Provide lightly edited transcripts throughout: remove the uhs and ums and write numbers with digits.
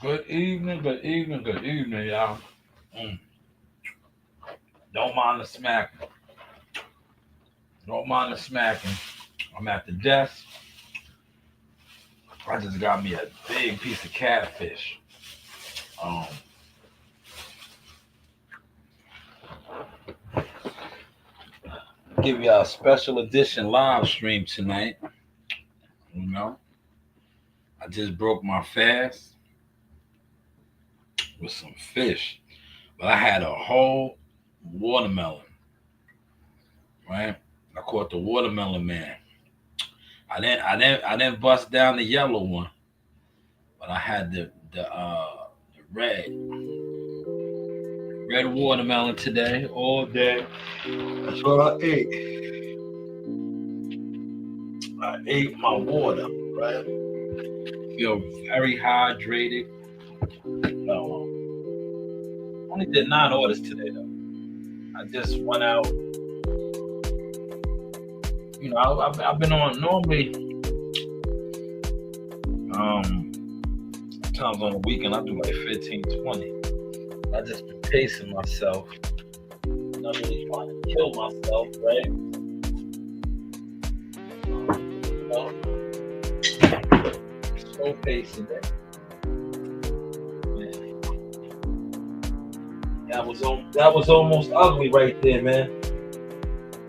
Good evening, y'all. Mm, don't mind the smacking. Don't mind the smacking. I'm at the desk. I just got me a big piece of catfish. Um, give you a special edition live stream tonight. You know, I just broke my fast with some fish, but I had a whole watermelon. Right? I caught the watermelon man. I didn't bust down the yellow one, but I had the red watermelon today all day. That's what I ate. I ate my water, right? Feel very hydrated. Only did 9 orders today though. I just went out. I've been on normally. Sometimes on the weekend I do like 15, 20. I just been pacing myself. Not really trying to kill myself, right? You know, slow pacing it. That was almost ugly right there, man.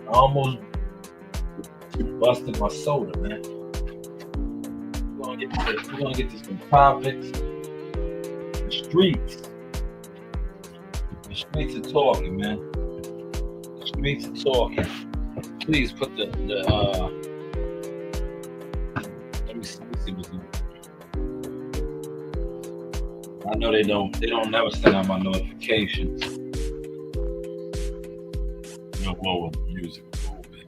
I almost busted my soda, man. We're gonna get to some topics. The streets. The streets are talking, man. The streets are talking. Please put the let me see what's in. I know they don't never send out my notifications. Lower the music a little bit.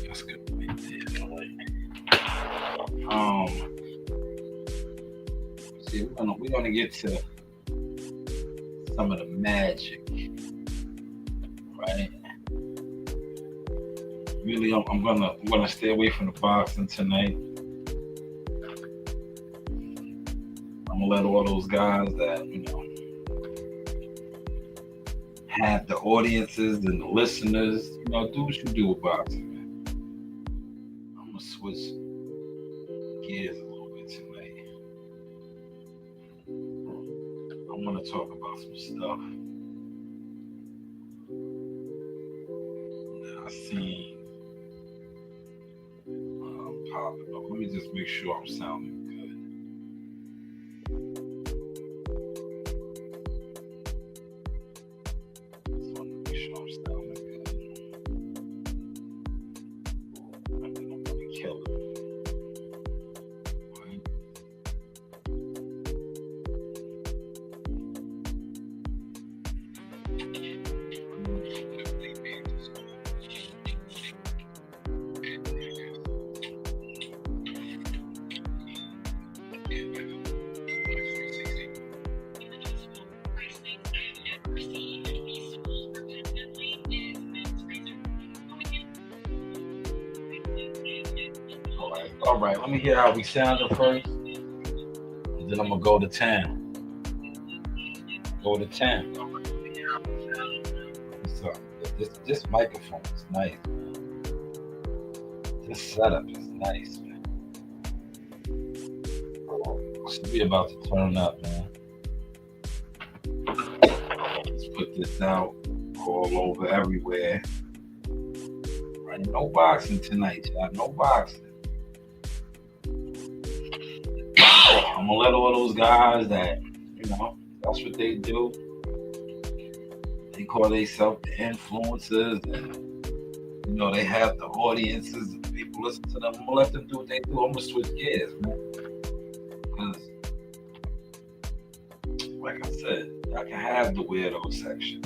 That's good right there. See, we're gonna get to some of the magic, right? Really, I'm gonna stay away from the boxing tonight. I'm gonna let all those guys that have the audiences and the listeners, do what you do with boxing, man. I'm gonna switch gears a little bit tonight. I want to talk about some stuff that I seen popping up. Let me just make sure I'm sounding good. Just want to make sure I'm sounding good. I'm gonna kill it. Right? All right. Let me hear how we sounded first, and then I'm gonna go to town. Go to town. So this microphone is nice, man. This setup is nice, man. So we about to turn up, man. Let's put this out all over everywhere. Right? No boxing tonight, y'all. No boxing. I'm gonna let all those guys that, that's what they do. They call themselves the influencers, and they have the audiences, and people listen to them. I'm gonna let them do what they do. I'm gonna switch gears, man. Because, like I said, y'all can have the weirdo section.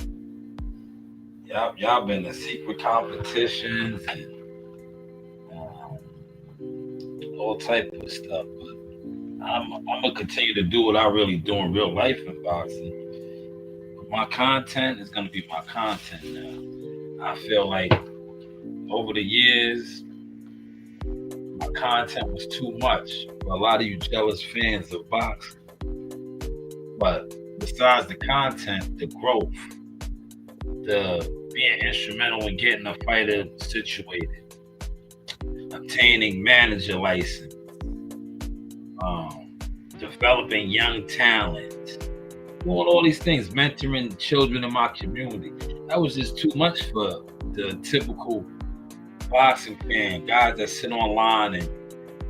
Y'all been in secret competitions and all type of stuff. But I'm gonna continue to do what I really do in real life in boxing. But my content is gonna be my content now. I feel like over the years, my content was too much for a lot of you jealous fans of boxing. But besides the content, the growth, the being instrumental in getting a fighter situated, obtaining manager license, developing young talent, doing all these things, mentoring children in my community. That was just too much for the typical boxing fan, guys that sit online and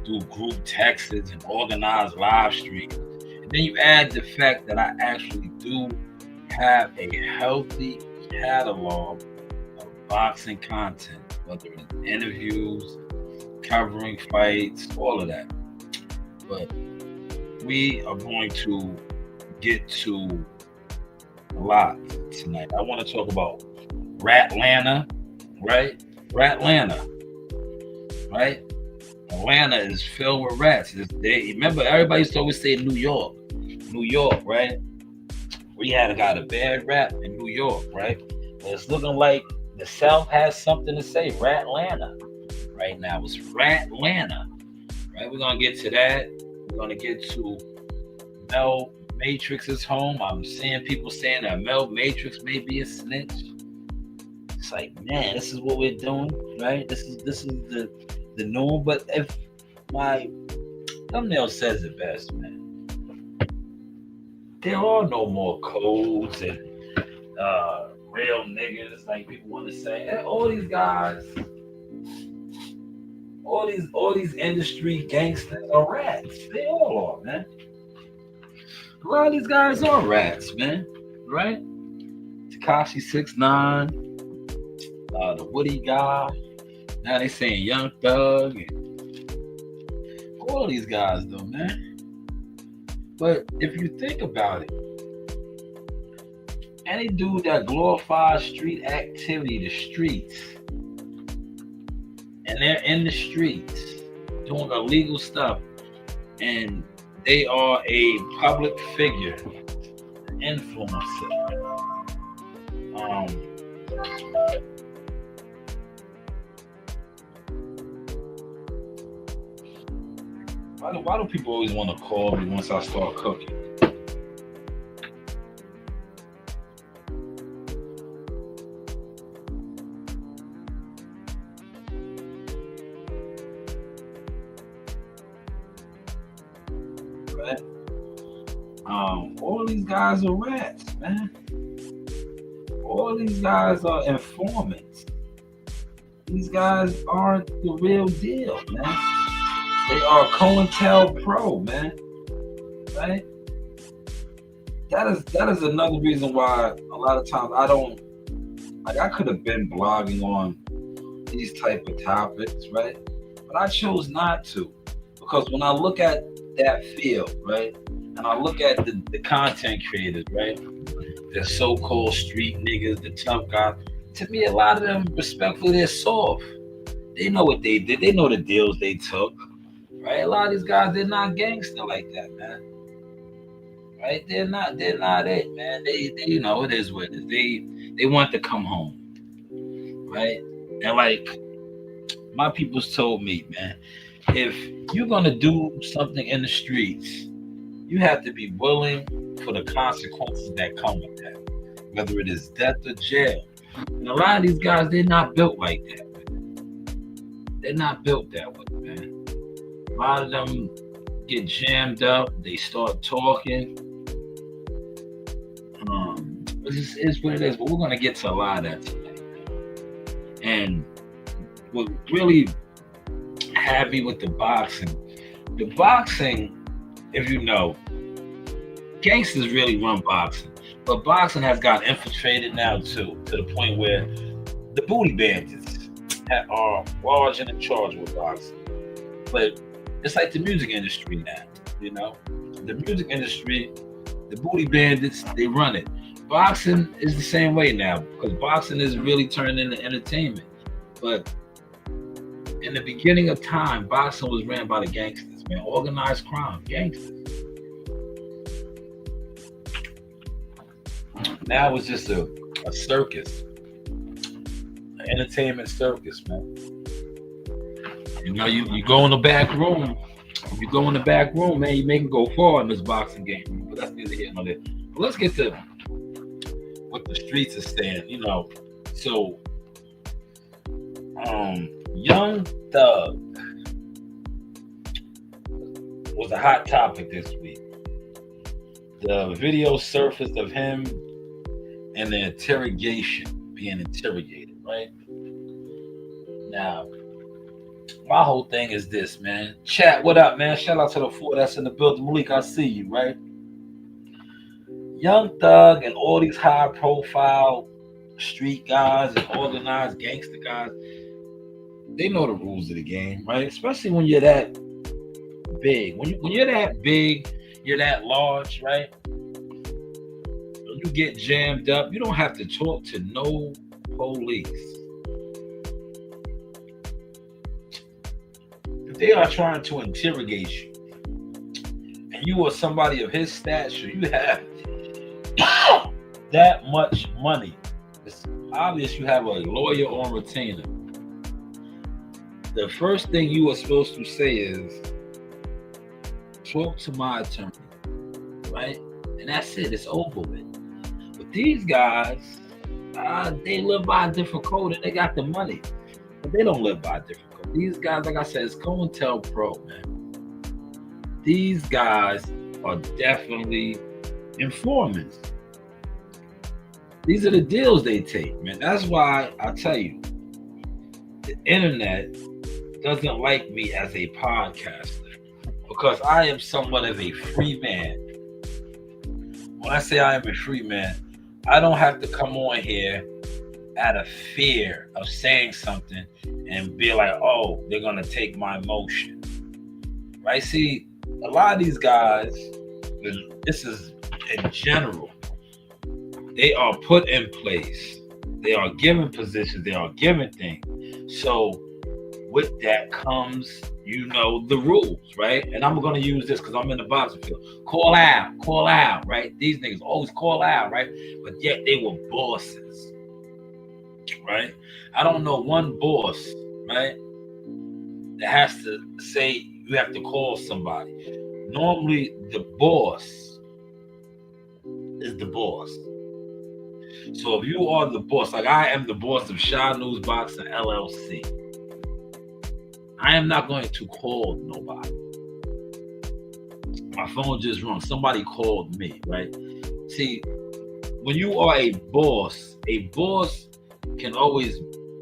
do group texts and organize live streams. And then you add the fact that I actually do have a healthy catalog of boxing content, whether it's interviews, covering fights, all of that. But we are going to get to a lot tonight. I want to talk about Ratlanta, right? Ratlanta, right? Atlanta is filled with rats. Remember, everybody used to always say New York, right? We got a bad rap in New York, right? But it's looking like the South has something to say. Ratlanta, right now it's Ratlanta, right? We're gonna get to that. We're gonna get to Mel Matrix's home. I'm seeing people saying that Mel Matrix may be a snitch. It's like, man, this is what we're doing, right? This is the norm. But if my thumbnail says it best, man, there are no more codes and real niggas like people want to say. And all these guys, all these industry gangsters are rats. They all are, man. A lot of these guys are rats, man. Right? Tekashi 6ix9ine, the Woody guy. Now they saying Young Thug, and all these guys, though, man. But if you think about it, any dude that glorifies street activity, the streets, and they're in the streets doing illegal stuff, and they are a public figure, influencer. Why do people always want to call me once I start cooking? Right? All these guys are rats, man. All these guys are informants. These guys aren't the real deal, man. They are COINTELPRO, man. Right? That is another reason why a lot of times I could have been blogging on these type of topics, right? But I chose not to, because when I look at that field, right, and I look at the content creators, right, the so-called street niggas, the tough guys, to me, a lot of them, respectfully, they're soft. They know what they did. They know the deals they took. Right? A lot of these guys, they're not gangster like that, man. Right? They're not it, man. They you know, it is what it is. They want to come home. Right? And like my people's told me, man, if you're gonna do something in the streets, you have to be willing for the consequences that come with that. Whether it is death or jail. And a lot of these guys, they're not built like that, man. They're not built that way, man. A lot of them get jammed up. They start talking. This is what it is. But we're going to get to a lot of that tonight. And what really had me with the boxing, if you know, gangsters really run boxing. But boxing has got infiltrated now, too, to the point where the booty bandits are large and in charge with boxing. But it's like the music industry now, you know? The music industry, the booty bandits, they run it. Boxing is the same way now, because boxing is really turned into entertainment. But in the beginning of time, boxing was ran by the gangsters, man. Organized crime, gangsters. Now it's just a circus, an entertainment circus, man. You go in the back room. You go in the back room, man. You make him go far in this boxing game. But that's neither here nor there. But let's get to what the streets are saying. So Young Thug was a hot topic this week. The video surfaced of him in the interrogation, being interrogated, right? Now, my whole thing is this, man. Chat, what up, man? Shout out to the four that's in the building. Malik, I see you, right? Young Thug and all these high-profile street guys and organized gangster guys, they know the rules of the game, right? Especially when you're that big. When you're that big, you're that large, right? When you get jammed up, you don't have to talk to no police. If they are trying to interrogate you, and you are somebody of his stature, you have that much money, it's obvious you have a lawyer on retainer. The first thing you are supposed to say is, talk to my attorney, right? And that's it, it's over with. But these guys, they live by a different code and they got the money, but they don't live by a different code. These guys, like I said, it's COINTELPRO, man. These guys are definitely informants. These are the deals they take, man. That's why I tell you, the internet doesn't like me as a podcaster because I am somewhat of a free man. When I say I am a free man, I don't have to come on here out of fear of saying something and be like, oh, they're going to take my motion. Right? See, a lot of these guys, this is in general, they are put in place. They are given positions. They are given things. So with that comes, the rules, right? And I'm going to use this because I'm in the boxing field. Call out, right? These niggas always call out, right? But yet they were bosses, right? I don't know one boss, right, that has to say you have to call somebody. Normally, the boss is the boss. So if you are the boss, like I am the boss of Shy News Boxing LLC, I am not going to call nobody. My phone just rung. Somebody called me, right? See, when you are a boss can always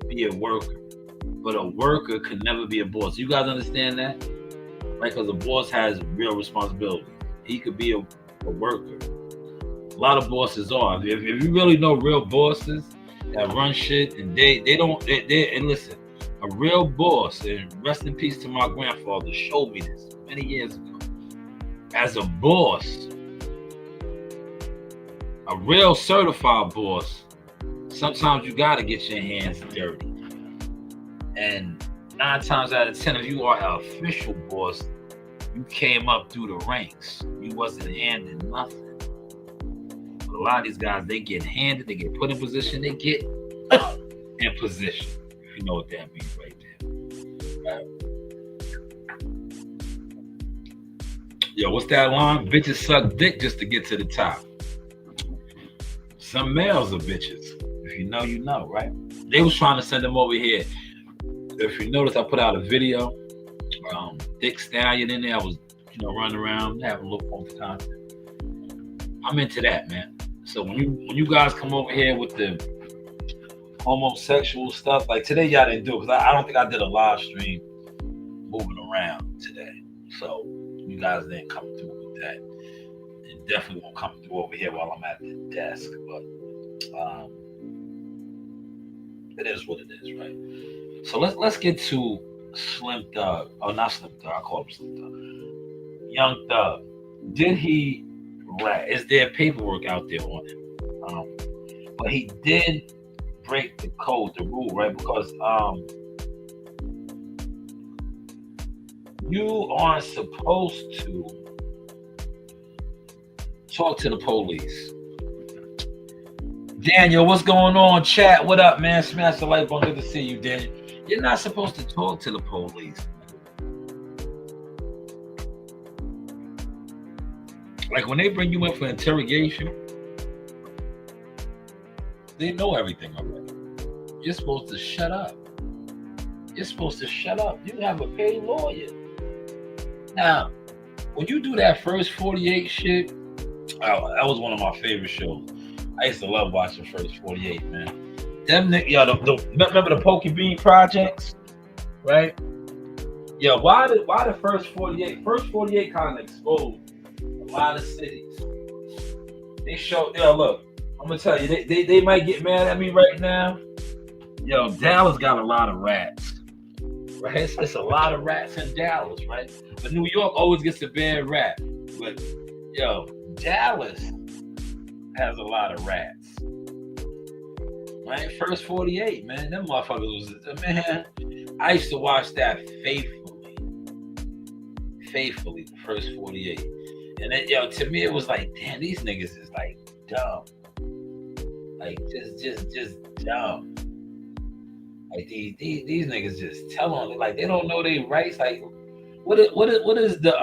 be a worker, but a worker can never be a boss. You guys understand that? Right? Because a boss has real responsibility. He could be a worker. A lot of bosses are. If you really know real bosses that run shit, and they and listen, a real boss, and rest in peace to my grandfather, showed me this many years ago. As a boss, a real certified boss, sometimes you gotta get your hands dirty. And 9 times out of 10, if you are an official boss, you came up through the ranks. You wasn't handed nothing. But a lot of these guys, they get handed, they get put in position, they get in position. You know what that means right there. Yo, what's that line? Bitches suck dick just to get to the top. Some males are bitches. If you know, you know, right? They was trying to send them over here. If you notice, I put out a video. Dick Stallion in there. I was, running around, having a look on the content. I'm into that, man. So when you guys come over here with the homosexual stuff, like today y'all didn't do it because I don't think I did a live stream moving around today. So you guys didn't come through with that. And definitely won't come through over here while I'm at the desk. But it is what it is, right? So let's get to Slim Thug. Oh, not Slim Thug. I call him Slim Thug. Young Thug. Did he rat? Is there paperwork out there on him? But he did break the code, the rule, right? Because you aren't supposed to talk to the police. Daniel, what's going on? Chat, what up, man? Smash the like button. Good to see you, Daniel. You're not supposed to talk to the police, Like when they bring you in for interrogation, they know everything already. You're supposed to shut up. You're supposed to shut up. You have a paid lawyer. Now, when you do that first 48 shit, oh, that was one of my favorite shows. I used to love watching First 48, man. Them, remember the Pokey Bean projects, right? Yeah, why the First 48? First 48 kind of exposed a lot of cities. They show, look, I'm gonna tell you, they might get mad at me right now. Yo, Dallas got a lot of rats, right? It's a lot of rats in Dallas, right? But New York always gets a bad rap. But yo, Dallas has a lot of rats, right? First 48, man, them motherfuckers was, man. I used to watch that faithfully, the First 48, and then to me it was like, damn, these niggas is like dumb, like just dumb. Like these niggas just tell on, like they don't know their rights. Like what is the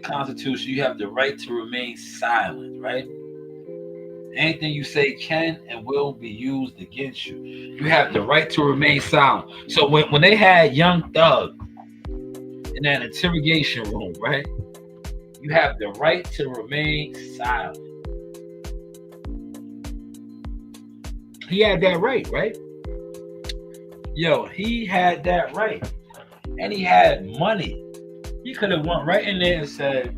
Constitution? You have the right to remain silent, right? Anything you say can and will be used against you. You have the right to remain silent. So when they had Young Thug in that interrogation room, right? You have the right to remain silent. He had that right? Yo, he had that right. And he had money. He could have went right in there and said,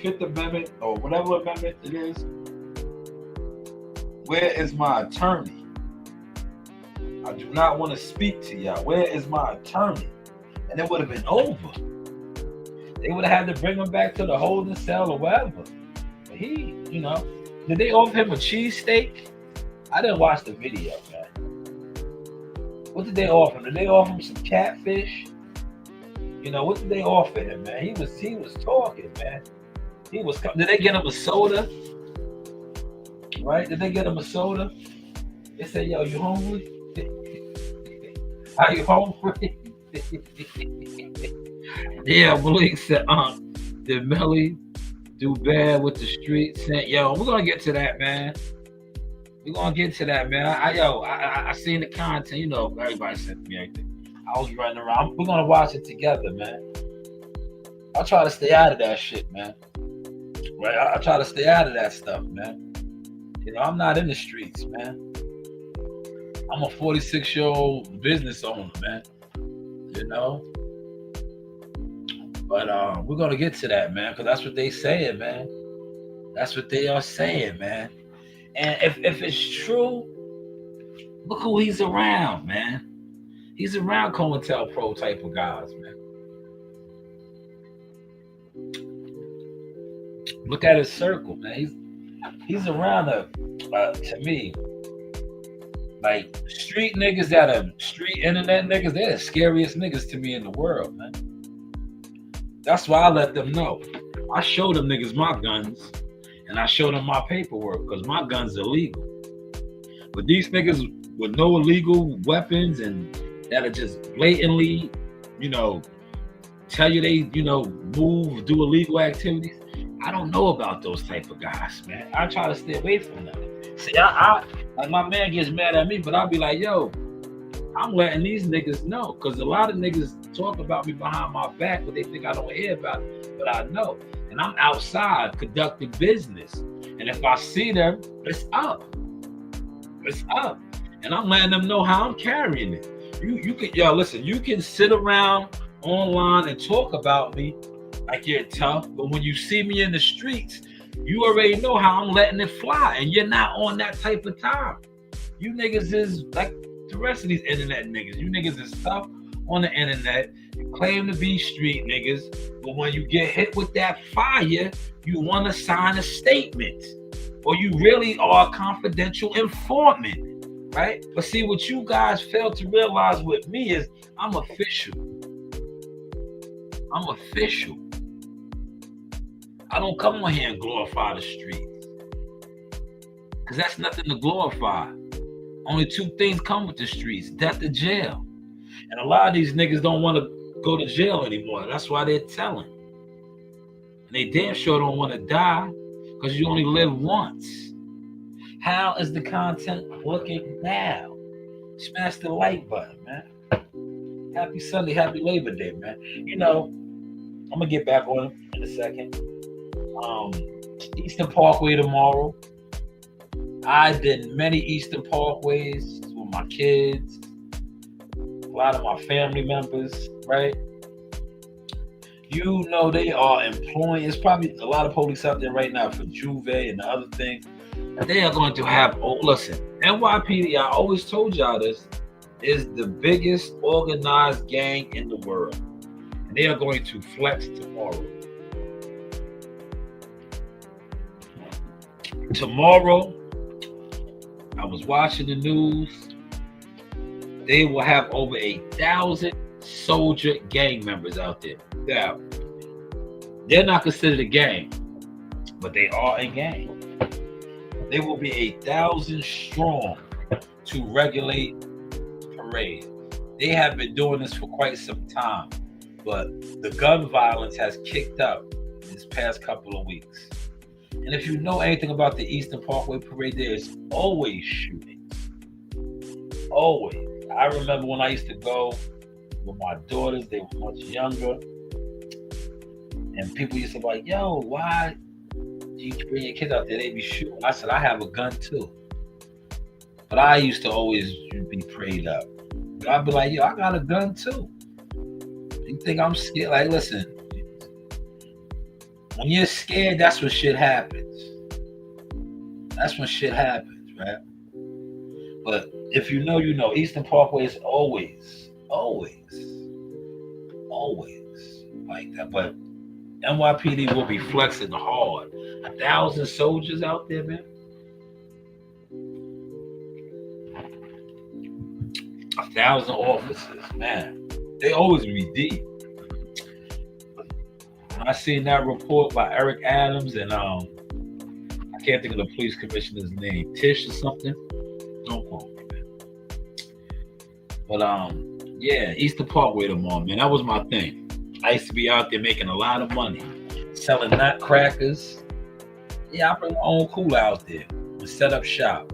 Fifth Amendment or whatever amendment it is, where is my attorney? I do not want to speak to y'all. Where is my attorney? And it would have been over. They would have had to bring him back to the holding cell or whatever. But he, did they offer him a cheesesteak? I didn't watch the video, man. What did they offer him? Did they offer him some catfish? What did they offer him, man? He was talking, man. Did they get him a soda? Right? Did they get him a soda? They said, yo, you hungry? Are you hungry? Yeah, Malik said, did Melly do bad with the streets? Yo, we're gonna get to that, man. I seen the content. Everybody sent me everything. I was running around. We're gonna watch it together, man. I try to stay out of that shit, man. Right? I try to stay out of that stuff, man. I'm not in the streets, man. I'm a 46-year-old business owner, man. But we're gonna get to that, man, because that's what they saying, man. That's what they are saying, man. And if it's true, look who he's around, man. He's around COINTELPRO type of guys, man. Look at his circle, man. He's around to me, like street niggas that are street internet niggas. They're the scariest niggas to me in the world, man. That's why I let them know. I show them niggas my guns, and I show them my paperwork, because my guns are legal. But these niggas with no illegal weapons and that are just blatantly, tell you they, move, do illegal activities. I don't know about those type of guys, man. I try to stay away from them. See, I like my man gets mad at me, but I'll be like, yo, I'm letting these niggas know, because a lot of niggas talk about me behind my back, but they think I don't hear about it. But I know. And I'm outside conducting business. And if I see them, it's up. It's up. And I'm letting them know how I'm carrying it. Listen, you can sit around online and talk about me like you're tough, but when you see me in the streets, you already know how I'm letting it fly, and you're not on that type of time. You niggas is like the rest of these internet niggas. You niggas is tough on the internet. You claim to be street niggas, but when you get hit with that fire, you want to sign a statement, or you really are a confidential informant, right? But see, what you guys fail to realize with me is I'm official. I'm official. I don't come on here and glorify the streets, because that's nothing to glorify. Only two things come with the streets: death or jail. And a lot of these niggas don't want to go to jail anymore. That's why they're telling. And they damn sure don't want to die because you only live once. How is the content looking now? Smash the like button, man. Happy Sunday, happy Labor Day, man. You know, I'm gonna get back on in a second. Eastern Parkway tomorrow. I did many Eastern Parkways with my kids, a lot of my family members, right? You know they are employing. It's probably a lot of police out there right now for Juve and the other things. They are going to have. Oh, listen, NYPD. I always told y'all this is the biggest organized gang in the world, and they are going to flex tomorrow. Tomorrow, I was watching the news. They will have over 1,000 soldier gang members out there. Now, they're not considered a gang, but they are a gang. They will be 1,000 strong to regulate parade. They have been doing this for quite some time, but the gun violence has kicked up this past couple of weeks. And if you know anything about the Eastern Parkway Parade, there's always shootings. Always. I remember when I used to go with my daughters, they were much younger. And people used to be like, yo, why do you bring your kids out there? They be shooting. I said, I have a gun too. But I used to always be prayed up. But I'd be like, yo, I got a gun too. You think I'm scared? Like, listen. When you're scared, that's when shit happens. That's when shit happens, right? But if you know, you know. Eastern Parkway is always like that. But NYPD will be flexing hard. 1,000 soldiers out there, man. 1,000 officers, man. They always be deep. I seen that report by Eric Adams and I can't think of the police commissioner's name, Tish or something. Don't quote me, man. But yeah, Eastern Parkway tomorrow, man. That was my thing. I used to be out there making a lot of money, selling nutcrackers. Yeah, I bring my own cooler out there and set up shop.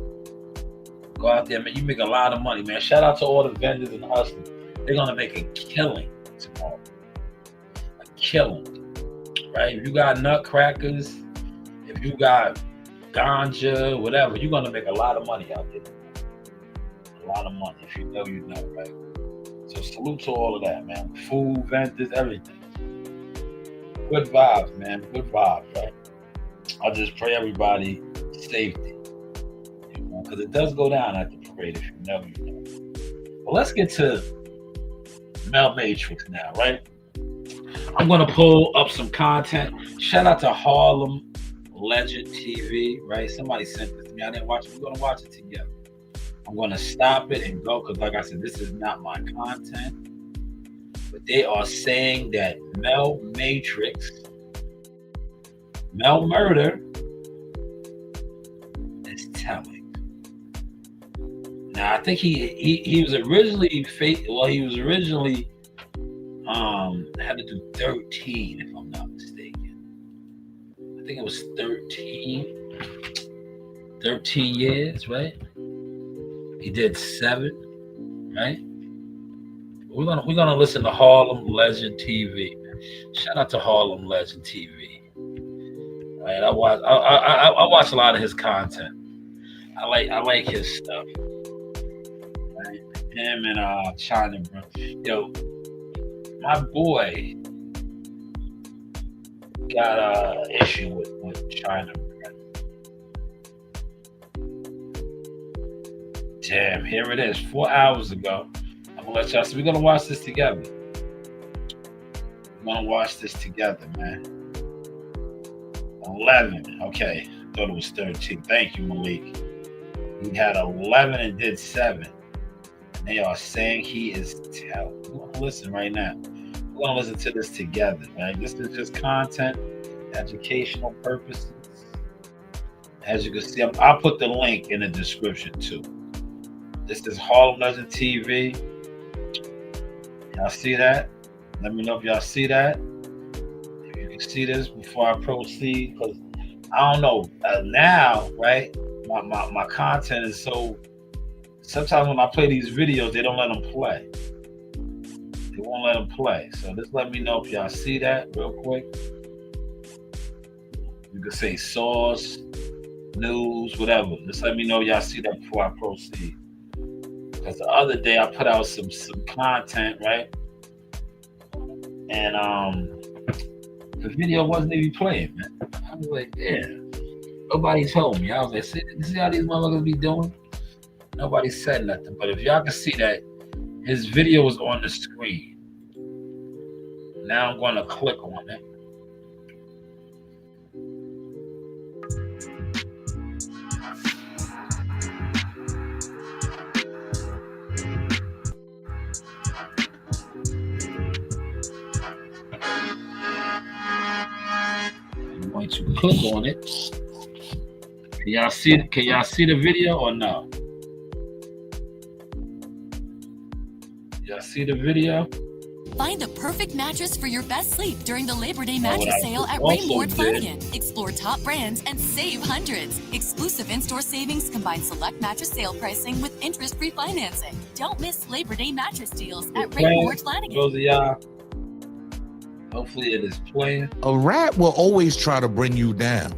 Go out there, man. You make a lot of money, man. Shout out to all the vendors and hustlers. They're gonna make a killing tomorrow. A killing. Right? If you got nutcrackers, if you got ganja, whatever, you're gonna make a lot of money out there. A lot of money. If you know, you know, right? So salute to all of that, man. Food, vendors, everything. Good vibes, man. Good vibes, right? I just pray everybody safety. You know, because it does go down at the parade if you know, you know. But let's get to Mel Matrix now, right? I'm going to pull up some content. Shout out to Harlem Legend TV, right? Somebody sent this to me. I didn't watch it. We're going to watch it together. I'm going to stop it and go because, like I said, this is not my content. But they are saying that Mel Matrix, Mel Murder is telling. Now, I think he was originally had to do 13, if I'm not mistaken. I think it was 13 years, right? He did 7, right? We're gonna listen to Harlem Legend TV. Shout out to Harlem Legend TV. All right, I watch a lot of his content. I like his stuff. Right? Him and China, bro. Yo, my boy got an issue with China. Damn, here it is. 4 hours ago. I'm gonna let y'all see. We're gonna watch this together. We're gonna watch this together, man. 11. Okay, thought it was 13. Thank you, Malik. He had 11 and did 7. And they are saying he is telling. We're gonna listen right now. We're gonna listen to this together, right? This is just content, educational purposes. As you can see, I'll put the link in the description too. This is Harlem Legend TV. Y'all see that? Let me know if y'all see that. If you can see this before I proceed, because I don't know. Now, right? My content is so. Sometimes when I play these videos, they don't let them play. They won't let them play. So just let me know if y'all see that real quick. You can say source, news, whatever. Just let me know y'all see that before I proceed. Because the other day I put out some content, right? And the video wasn't even playing, man. I was like, yeah. Nobody told me. I was like, see how these motherfuckers be doing? Nobody said nothing. But if y'all can see that his video is on the screen. Now I'm going to click on it. I'm going to click on it. Can y'all see the video or no? Y'all see the video? Find the perfect mattress for your best sleep during the Labor Day mattress sale at Rainboard Flanagan. Explore top brands and save hundreds. Exclusive in-store savings combine select mattress sale pricing with interest-free financing. Don't miss Labor Day mattress deals at Rainboard Flanagan. Those of y'all, hopefully it is playing. A rat will always try to bring you down.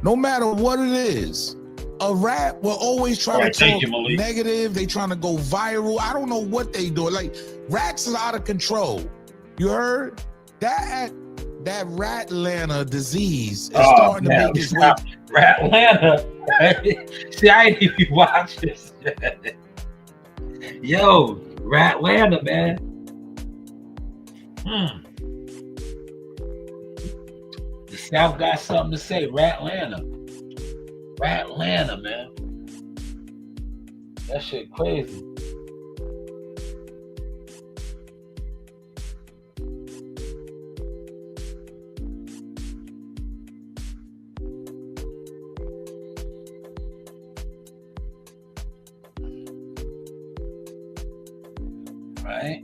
No matter what it is. A rat will always try to talk negative. They trying to go viral. I don't know what they do. Like, rats is out of control. You heard? That Ratlanta disease is starting to make its way. Ratlanta. See, I ain't even watched this yet. Yo, Ratlanta, man. The South got something to say. Ratlanta, man. That shit crazy. Right?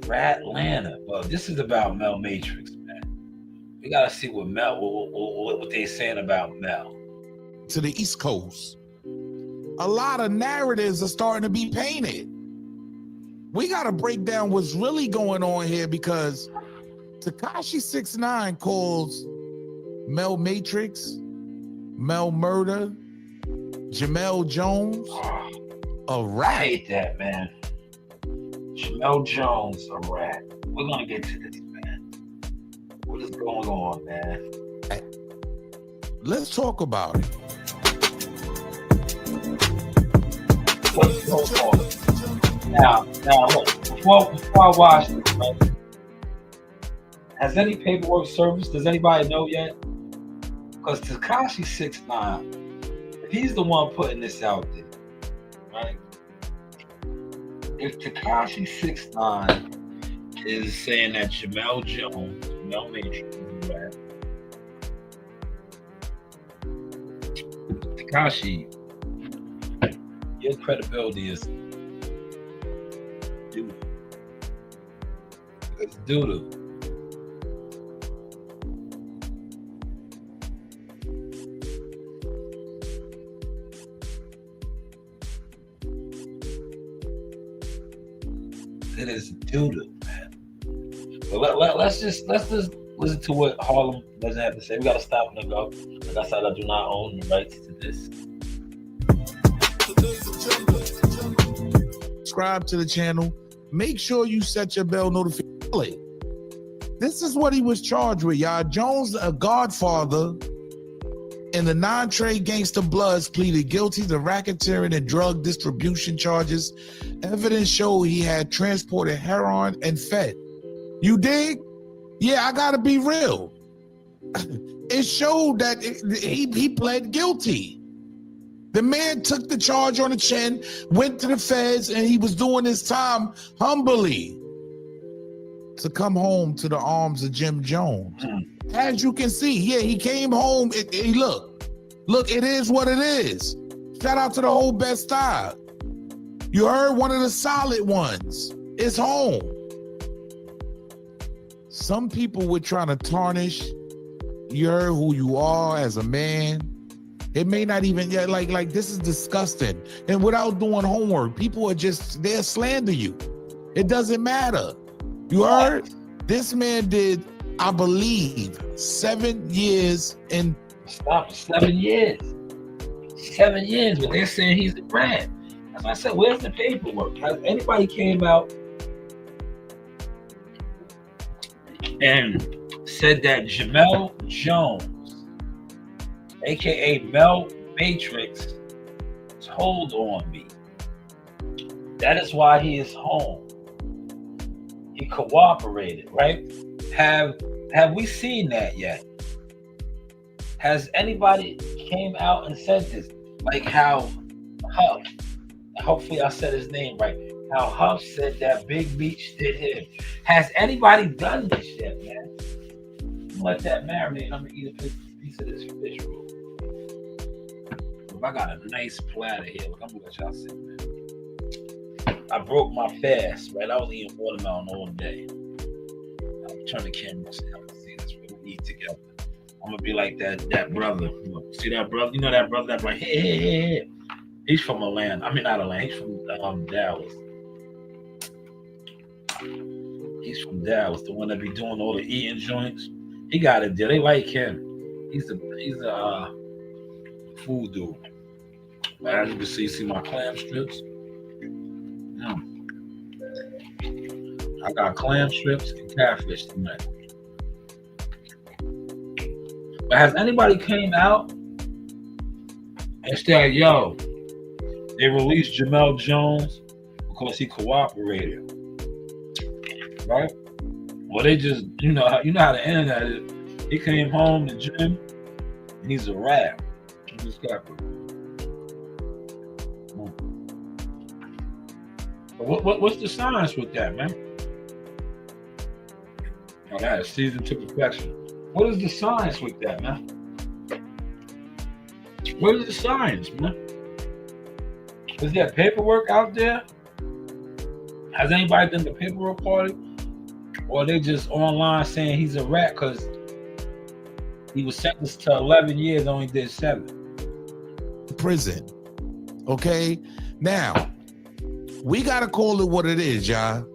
Ratlanta. Well, this is about Mel Matrix, man. We gotta see what they saying about Mel. To the East Coast, a lot of narratives are starting to be painted. We gotta break down what's really going on here, because Tekashi 6ix9ine calls Mel Matrix, Mel Murder, Jamel Jones a rat. I hate that, man. Jamel Jones, a rat. We're gonna get to this, man. What is going on, man? Let's talk about it. What's going on? Now, look. Before I watch this, right? Has any paperwork surfaced? Does anybody know yet? Because Tekashi 6ix9ine, if he's the one putting this out there, right? If Tekashi 6ix9ine is saying that Jamel Jones, Mel Matrix, is a rat, Tekashi, your credibility is doo-doo. It's doo-doo. It is doo-doo, man. But let's just listen to what Harlem doesn't have to say. We gotta stop and go. Like I said, I do not own the rights to this. Subscribe to the channel. Make sure you set your bell notification. This is what he was charged with, y'all. Jones, a godfather in the non-trade gangster Bloods, pleaded guilty to racketeering and drug distribution charges. Evidence showed he had transported heroin and fed. You dig? Yeah, I gotta be real. It showed that he pled guilty. The man took the charge on the chin, went to the feds, and he was doing his time humbly to come home to the arms of Jim Jones. As you can see, yeah, he came home. Look, it is what it is. Shout out to the whole Bed-Stuy. You heard one of the solid ones. It's home. Some people were trying to tarnish you heard who you are as a man. It may not even, like this is disgusting. And without doing homework, people are they'll slander you. It doesn't matter. You heard? This man did, I believe, 7 years in. Stop, 7 years. 7 years, but they're saying he's a rat. As I said, where's the paperwork? Has anybody came out and said that Jamel Jones, aka Mel Matrix, told on me? That is why he is home. He cooperated, right? Have we seen that yet? Has anybody came out and said this? Like how Huff, hopefully I said his name right, how Huff said that Big Meech did him. Has anybody done this yet, man? Let that marinate. I'm gonna eat a piece of this fish roll. I got a nice platter here. Look, I'm gonna let y'all see, man. I broke my fast, right? I was eating watermelon all day. I'll turn the camera so y'all can see this. We're gonna eat together. I'm gonna be like that brother. See that brother? You know that brother that's like, hey. He's from Atlanta. I mean, not Atlanta. He's from Dallas. He's from Dallas, the one that be doing all the eating joints. He got it there. They like him. He's a food dude. But as you can see my clam strips. I got clam strips and catfish tonight. But has anybody came out and said, yo, they released Jamel Jones because he cooperated, right? Well, they just, you know how the internet is. He came home to gym, and he's a rat. He just got what's the science with that, man? Oh, that is seasoned to perfection. What is the science with that, man? What is the science, man? Is there paperwork out there? Has anybody done the paperwork party? Or are they just online saying he's a rat because he was sentenced to 11 years, only did 7? Prison. Okay? Now, we got to call it what it is, y'all.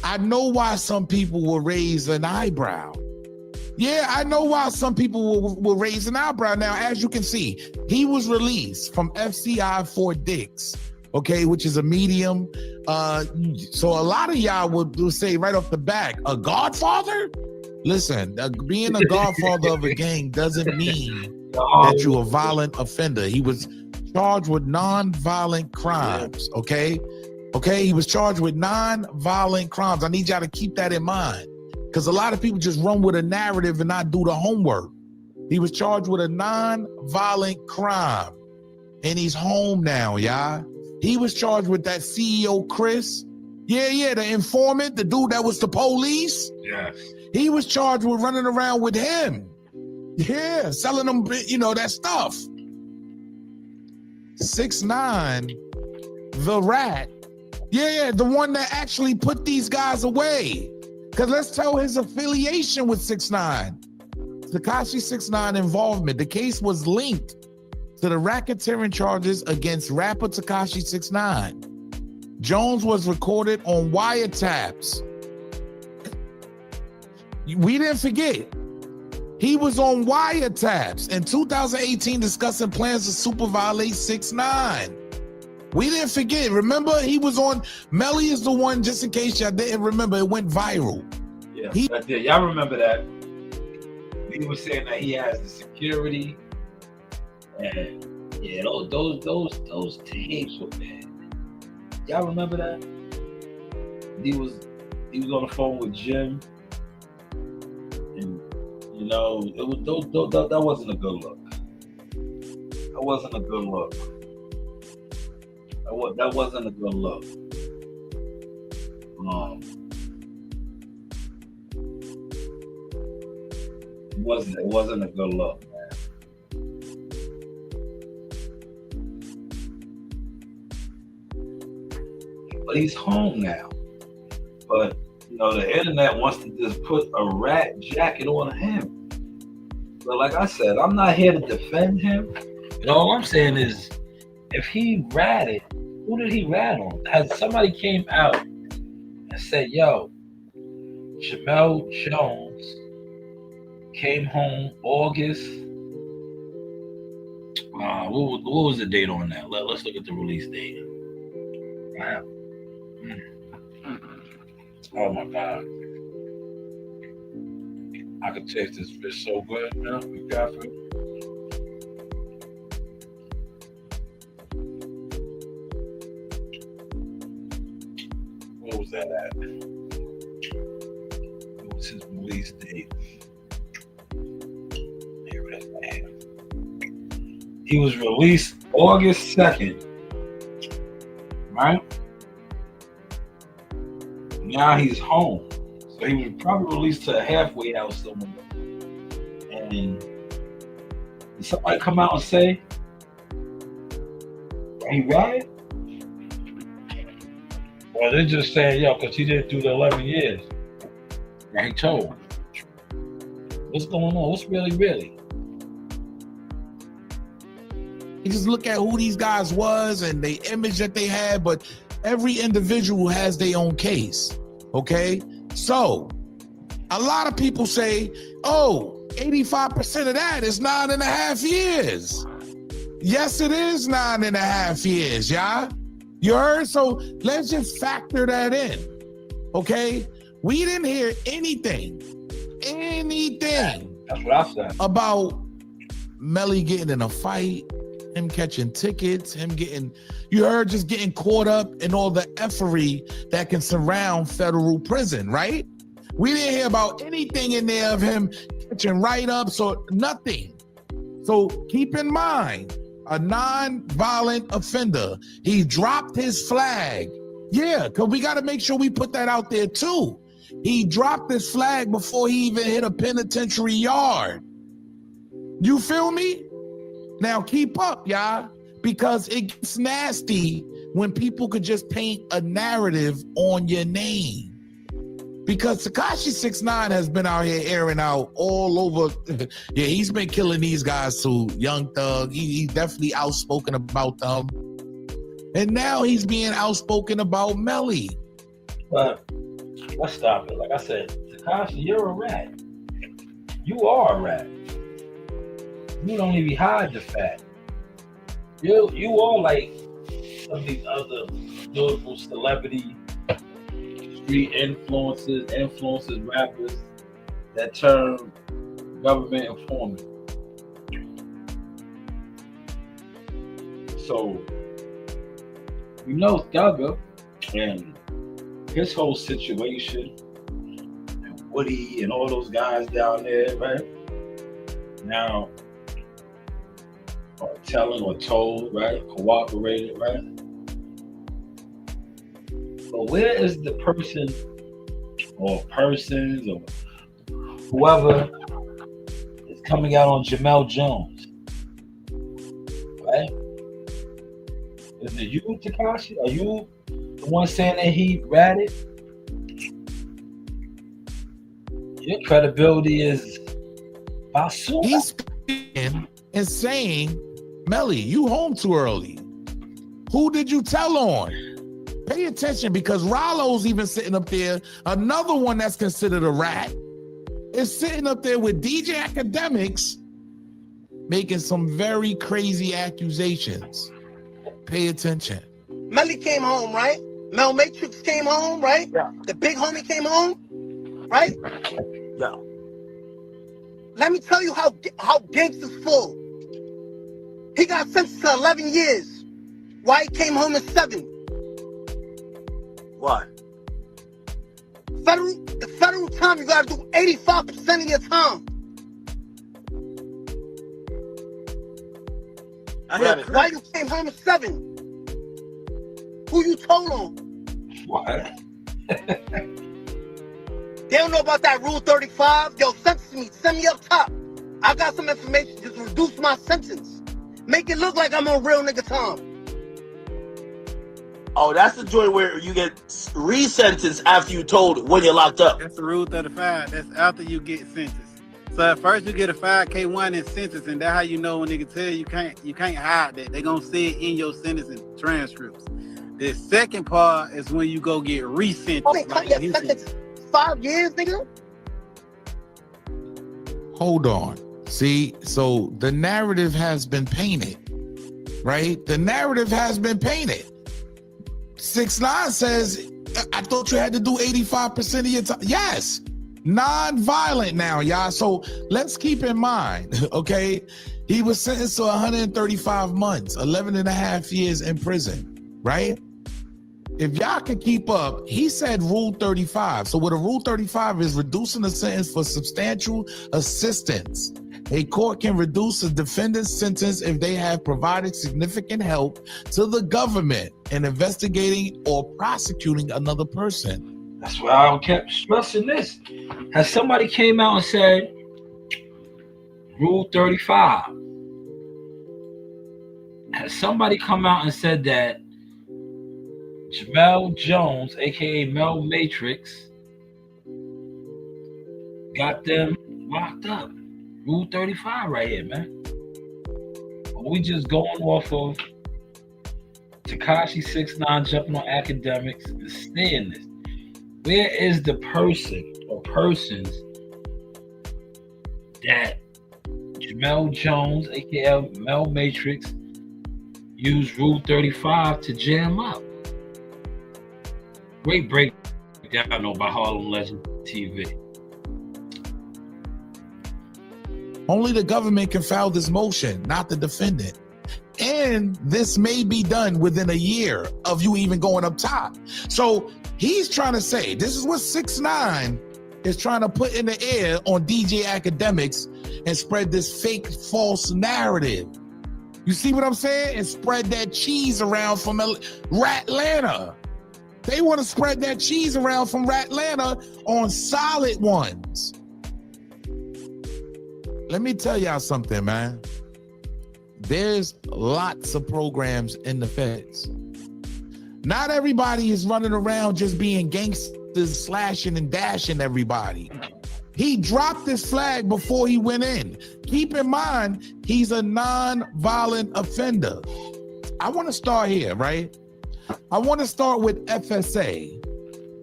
I know why some people will raise an eyebrow. Yeah, I know why some people will raise an eyebrow. Now, as you can see, he was released from FCI Fort Dix, okay, which is a medium. So a lot of y'all will say right off the back, a godfather? Listen, being a godfather of a gang doesn't mean that you're a violent offender. He was charged with non-violent crimes, okay? Okay, he was charged with non-violent crimes. I need y'all to keep that in mind. Because a lot of people just run with a narrative and not do the homework. He was charged with a non-violent crime. And he's home now, y'all. He was charged with that CEO, Chris. Yeah, the informant, the dude that was the police. Yes. He was charged with running around with him. Yeah, selling them, that stuff. 6ix9ine, the rat. Yeah, the one that actually put these guys away. Because let's tell his affiliation with 6ix9ine. Tekashi 6ix9ine involvement. The case was linked to the racketeering charges against rapper Tekashi 6ix9ine. Jones was recorded on wiretaps. We didn't forget. He was on wiretaps in 2018 discussing plans to super violate 6ix9ine. We didn't forget. Remember, he was on. Melly is the one, just in case y'all didn't remember, it went viral. Yeah, I did. Y'all remember that? He was saying that he has the security, and yeah, those tapes were bad. Y'all remember that? He was on the phone with Jim, and it was that wasn't a good look. That wasn't a good look. That wasn't a good look. It wasn't a good look, man. but he's home now. But the internet wants to just put a rat jacket on him. But like I said, I'm not here to defend him. All I'm saying is, if he ratted, who did he rat on? Has somebody came out and said, "Yo, Jamel Jones came home August"? What was the date on that? Let's look at the release date. Wow. Oh my God. I could taste this fish so good, man. Be careful. What was that at? What was his release date? Here it is, man. He was released August 2nd. Right? Now he's home. So he was probably released to a halfway house somewhere. And did somebody come out and say he right? Or they're just saying, because he didn't do the 11 years. Now he told. What's going on? What's really? You just look at who these guys was and the image that they had, but every individual has their own case, okay? So, a lot of people say, 85% of that is 9.5 years. Yes, it is 9.5 years, y'all. You heard? So, let's just factor that in, okay? We didn't hear anything That's what I said. about Melly getting in a fight, him catching tickets, him getting, just getting caught up in all the effery that can surround federal prison, right? We didn't hear about anything in there of him catching write-ups or nothing. So keep in mind, a non-violent offender, he dropped his flag. Yeah, because we got to make sure we put that out there too. He dropped his flag before he even hit a penitentiary yard. You feel me? Now keep up, y'all, because it gets nasty when people could just paint a narrative on your name. Because Tekashi 6ix9ine has been out here airing out all over. Yeah, he's been killing these guys too. Young Thug, he's definitely outspoken about them. And now he's being outspoken about Melly. But let's stop it. Like I said, Tekashi, you're a rat. You are a rat. You don't even hide the fact. You are like some of these other notable celebrity street influencers, rappers that turn government informant. So Thugger and his whole situation and Woody and all those guys down there, right? Now telling or told, right? Cooperated, right? But where is the person or persons or whoever is coming out on Jamel Jones? Right? Is it you, Tekashi? Are you the one saying that he ratted? Your credibility is basura. He's speaking and saying, Melly, you home too early. Who did you tell on? Pay attention, because Rollo's even sitting up there. Another one that's considered a rat is sitting up there with DJ Academics making some very crazy accusations. Pay attention. Melly came home, right? Mel Matrix came home, right? Yeah. The big homie came home, right? Yeah. Let me tell you how gangster's full. He got sentenced to 11 years. Why he came home in 7? Why? The federal time, you gotta do 85% of your time. Why you came home in 7? Who you told on? What? They don't know about that Rule 35. Yo, sentence me. Send me up top. I got some information. Just reduce my sentence. Make it look like I'm on real nigga time. Oh, that's the joint where you get resentenced after you told when you're locked up. That's the Rule 35. That's after you get sentenced. So at first you get a 5K1 in sentence, and that's how you know when they can tell you can't hide that. They gonna say it in your sentencing transcripts. The second part is when you go get resentenced. Oh, they cut your sentence 5 years, nigga? Hold on. See, so the narrative has been painted, right? The narrative has been painted. 6ix9ine says, I thought you had to do 85% of your time. Yes, non-violent now, y'all. So let's keep in mind, okay? He was sentenced to 135 months, 11 and a half years in prison, right? If y'all can keep up, he said Rule 35. So what a Rule 35 is, reducing the sentence for substantial assistance. A court can reduce a defendant's sentence if they have provided significant help to the government in investigating or prosecuting another person. That's why I kept stressing this. Has somebody came out and said Rule 35? Has somebody come out and said that Jamel Jones, aka Mel Matrix, got them locked up? Rule 35 right here, man. We just going off of Tekashi 6ix9ine jumping on academics and saying this. Where is the person or persons that Jamel Jones, aka Mel Matrix, used Rule 35 to jam up? Great breakdown by Harlem Legend TV. Only the government can file this motion, not the defendant. And this may be done within a year of you even going up top. So he's trying to say, this is what 6ix9ine is trying to put in the air on DJ Academics and spread this fake false narrative. You see what I'm saying? And spread that cheese around from Ratlanta. They want to spread that cheese around from Ratlanta on solid ones. Let me tell y'all something, man. There's lots of programs in the feds. Not everybody is running around just being gangsters, slashing and dashing everybody. He dropped this flag before he went in. Keep in mind, he's a non-violent offender. I want to start here, right? I want to start with FSA,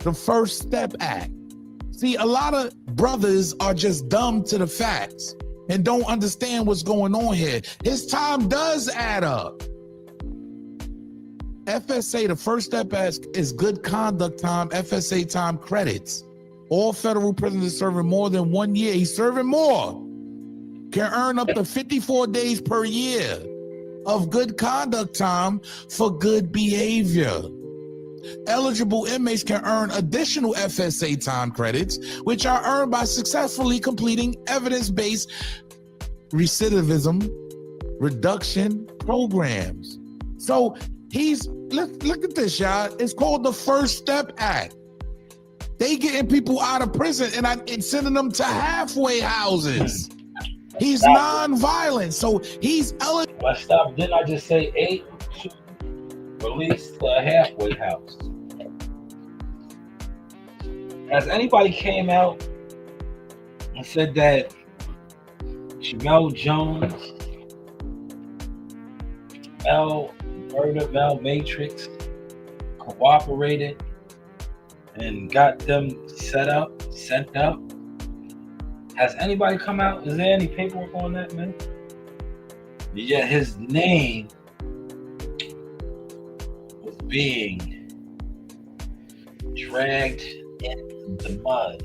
the First Step Act. See, a lot of brothers are just dumb to the facts and don't understand what's going on here. His time does add up. FSA, the First Step Act, is good conduct time, FSA time credits. All federal prisoners serving more than 1 year, he's serving more, can earn up to 54 days per year of good conduct time for good behavior. Eligible inmates can earn additional FSA time credits, which are earned by successfully completing evidence-based recidivism reduction programs. So look at this, y'all. It's called the First Step Act. They getting people out of prison and sending them to halfway houses. He's non-violent, so he's eligible. Well, stop. Didn't I just say 8? Released to a halfway house. Has anybody came out and said that Jamel Jones, Mel Matrix cooperated and got them sent up? Has anybody come out? Is there any paperwork on that, man? Yet his name was being dragged in the mud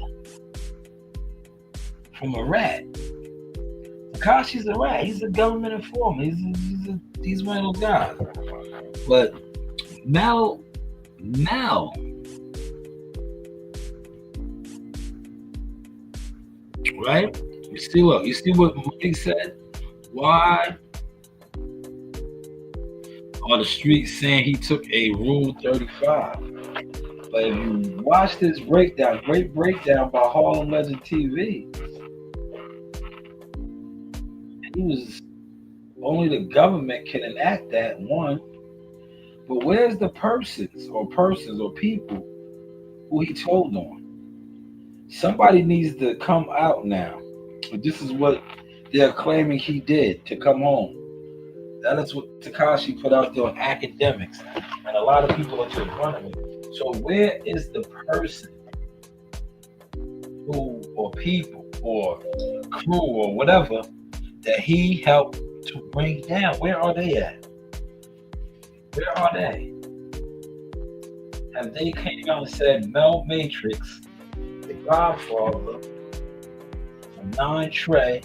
from a rat. Takashi's a rat. He's a government informant. He's one of those guys. But Mel, right? You see what Mike said? Why are the streets saying he took a Rule 35? But if you watch this breakdown, great breakdown by Harlem Legend TV, he was only the government can enact that, one. But where's the persons or people who he told on? Somebody needs to come out now. This is what they're claiming he did to come home. That is what Takashi put out there on academics, and a lot of people are just running it. So where is the person who, or people, or crew, or whatever that he helped to bring down? Where are they at? Where are they? Have they came out and said Mel Matrix, the Godfather, and Nine Trey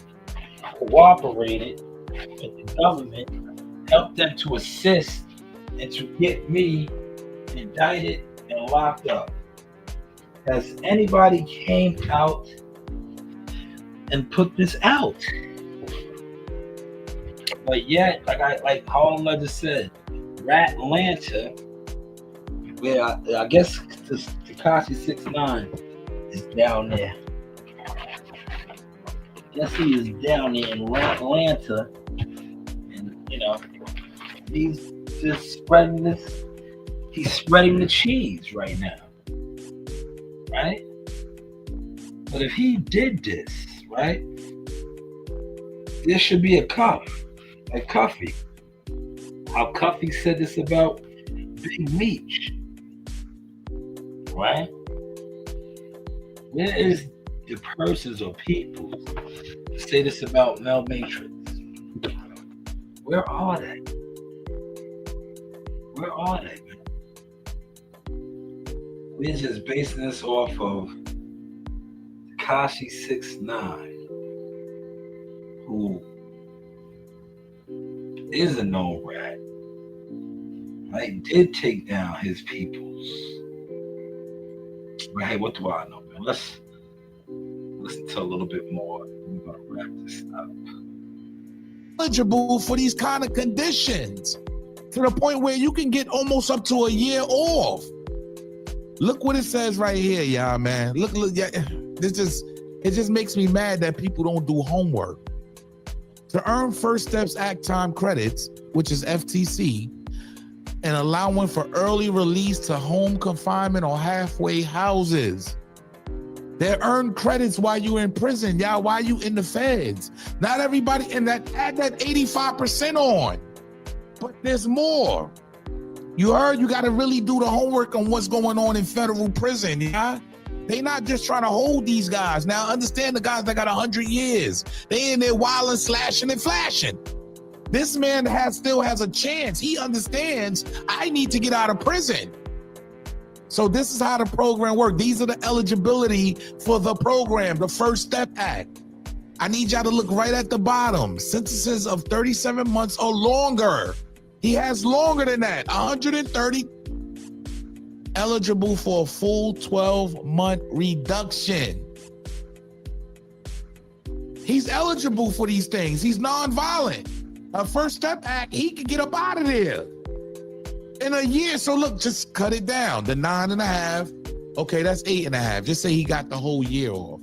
cooperated with the government, helped them to assist and to get me indicted and locked up? Has anybody came out and put this out? But yet, like Harlem Ledger said, Rat Atlanta, where I guess Tekashi 6ix9ine is down there. Guess he is down there in Atlanta, and he's just spreading this. He's spreading the cheese right now, right? But if he did this, right, there should be a cuff, like Cuffy. How Cuffy said this about Big Meech, right? Where is the persons or people to say this about Mel Matrix? Where are they? Where are they, man? We're just basing this off of Tekashi 6ix9ine, who is a known rat. Right? Did take down his peoples. But hey, what do I know, man? Let's listen to a little bit more. We're gonna wrap this up. Eligible for these kind of conditions to the point where you can get almost up to a year off. Look what it says right here, y'all, man. Look, yeah, it just makes me mad that people don't do homework. To earn First Steps Act time credits, which is FTC, and allowing for early release to home confinement or halfway houses. They earn credits while you're in prison, y'all, while you in the feds. Not everybody in that, add that 85% on. But there's more. You heard, you gotta really do the homework on what's going on in federal prison, yeah? They not just trying to hold these guys. Now understand the guys that got 100 years. They in there wilding, slashing, and flashing. This man still has a chance. He understands, I need to get out of prison. So this is how the program works. These are the eligibility for the program, the First Step Act. I need y'all to look right at the bottom. Sentences of 37 months or longer. He has longer than that, 130. Eligible for a full 12-month reduction. He's eligible for these things. He's nonviolent. A First Step Act, he could get up out of there in a year. So look, just cut it down. The 9.5, okay, that's 8.5. Just say he got the whole year off,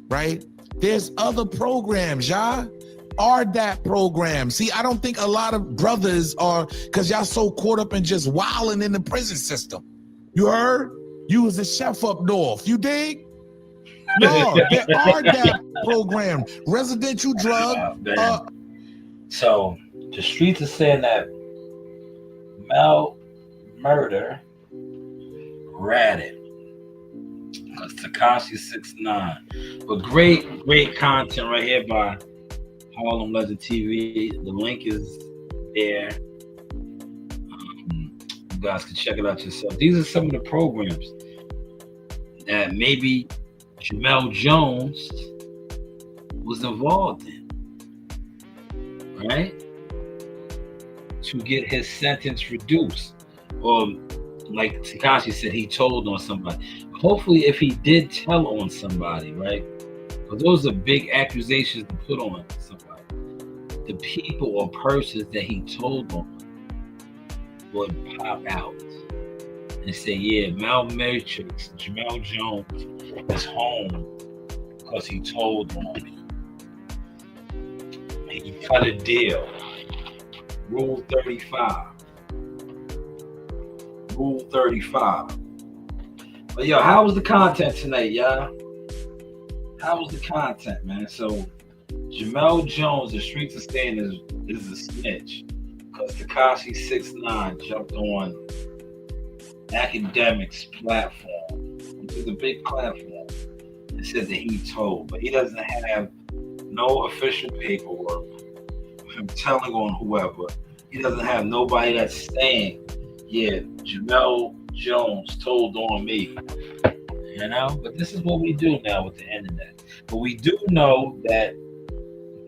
right? There's other programs, y'all. RDAP programs. See, I don't think a lot of brothers are, because y'all so caught up in just wilding in the prison system. You heard? You was a chef up north. You dig? No, there RDAP program, residential drug. So the streets are saying that Mel murder ratted. That's Tekashi 6ix9ine. But great content right here by Harlem Ledger TV. The link is there. You guys can check it out yourself. These are some of the programs that maybe Jamel Jones was involved in, right? To get his sentence reduced. Or like Tekashi said, he told on somebody. Hopefully if he did tell on somebody, right? Because those are big accusations to put on somebody. The people or persons that he told on would pop out and say, yeah, Mel Matrix, Jamel Jones is home because he told on me. He cut a deal. Rule 35. Rule 35. But yo, how was the content tonight, y'all? How was the content, man? So Jamel Jones, the streets are saying is a snitch because Tekashi 6ix9ine jumped on Academics platform, which is a big platform, and said that he told, but he doesn't have no official paperwork of him telling on whoever. He doesn't have nobody that's saying, yeah, Jamel Jones told on me. You know, but this is what we do now with the internet. But we do know that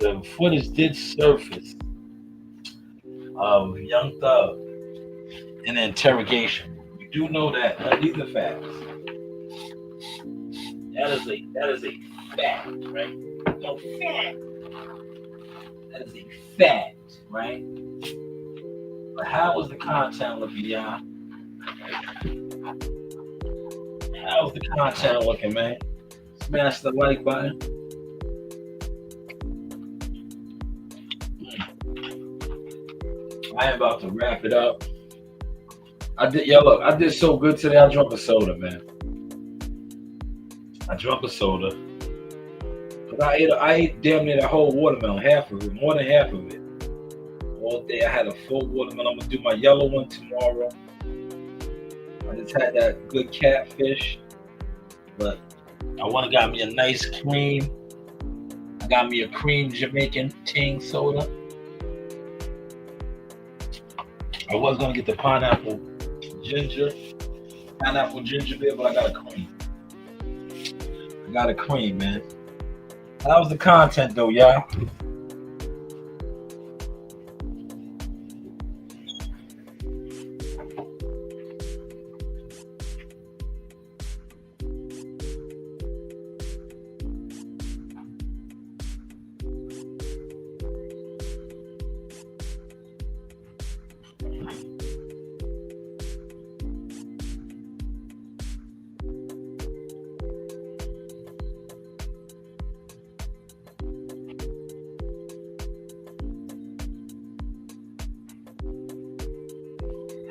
the footage did surface of Young Thug in the interrogation. We do know that. Now, these are facts. That is a fact, right? No fact. That is a fact, right? But how was the content looking, y'all? How's the content looking, man? Smash the like button. I am about to wrap it up. I did so good today. I drank a soda, man. I drank a soda. But I ate damn near the whole watermelon, half of it, more than half of it. All day I had a full watermelon. I'm gonna do my yellow one tomorrow. I just had that good catfish, but I want to got me a nice cream. I got me a cream Jamaican Ting soda. I was gonna get the pineapple ginger beer, but I got a cream. I got a cream, man. That was the content, though, y'all.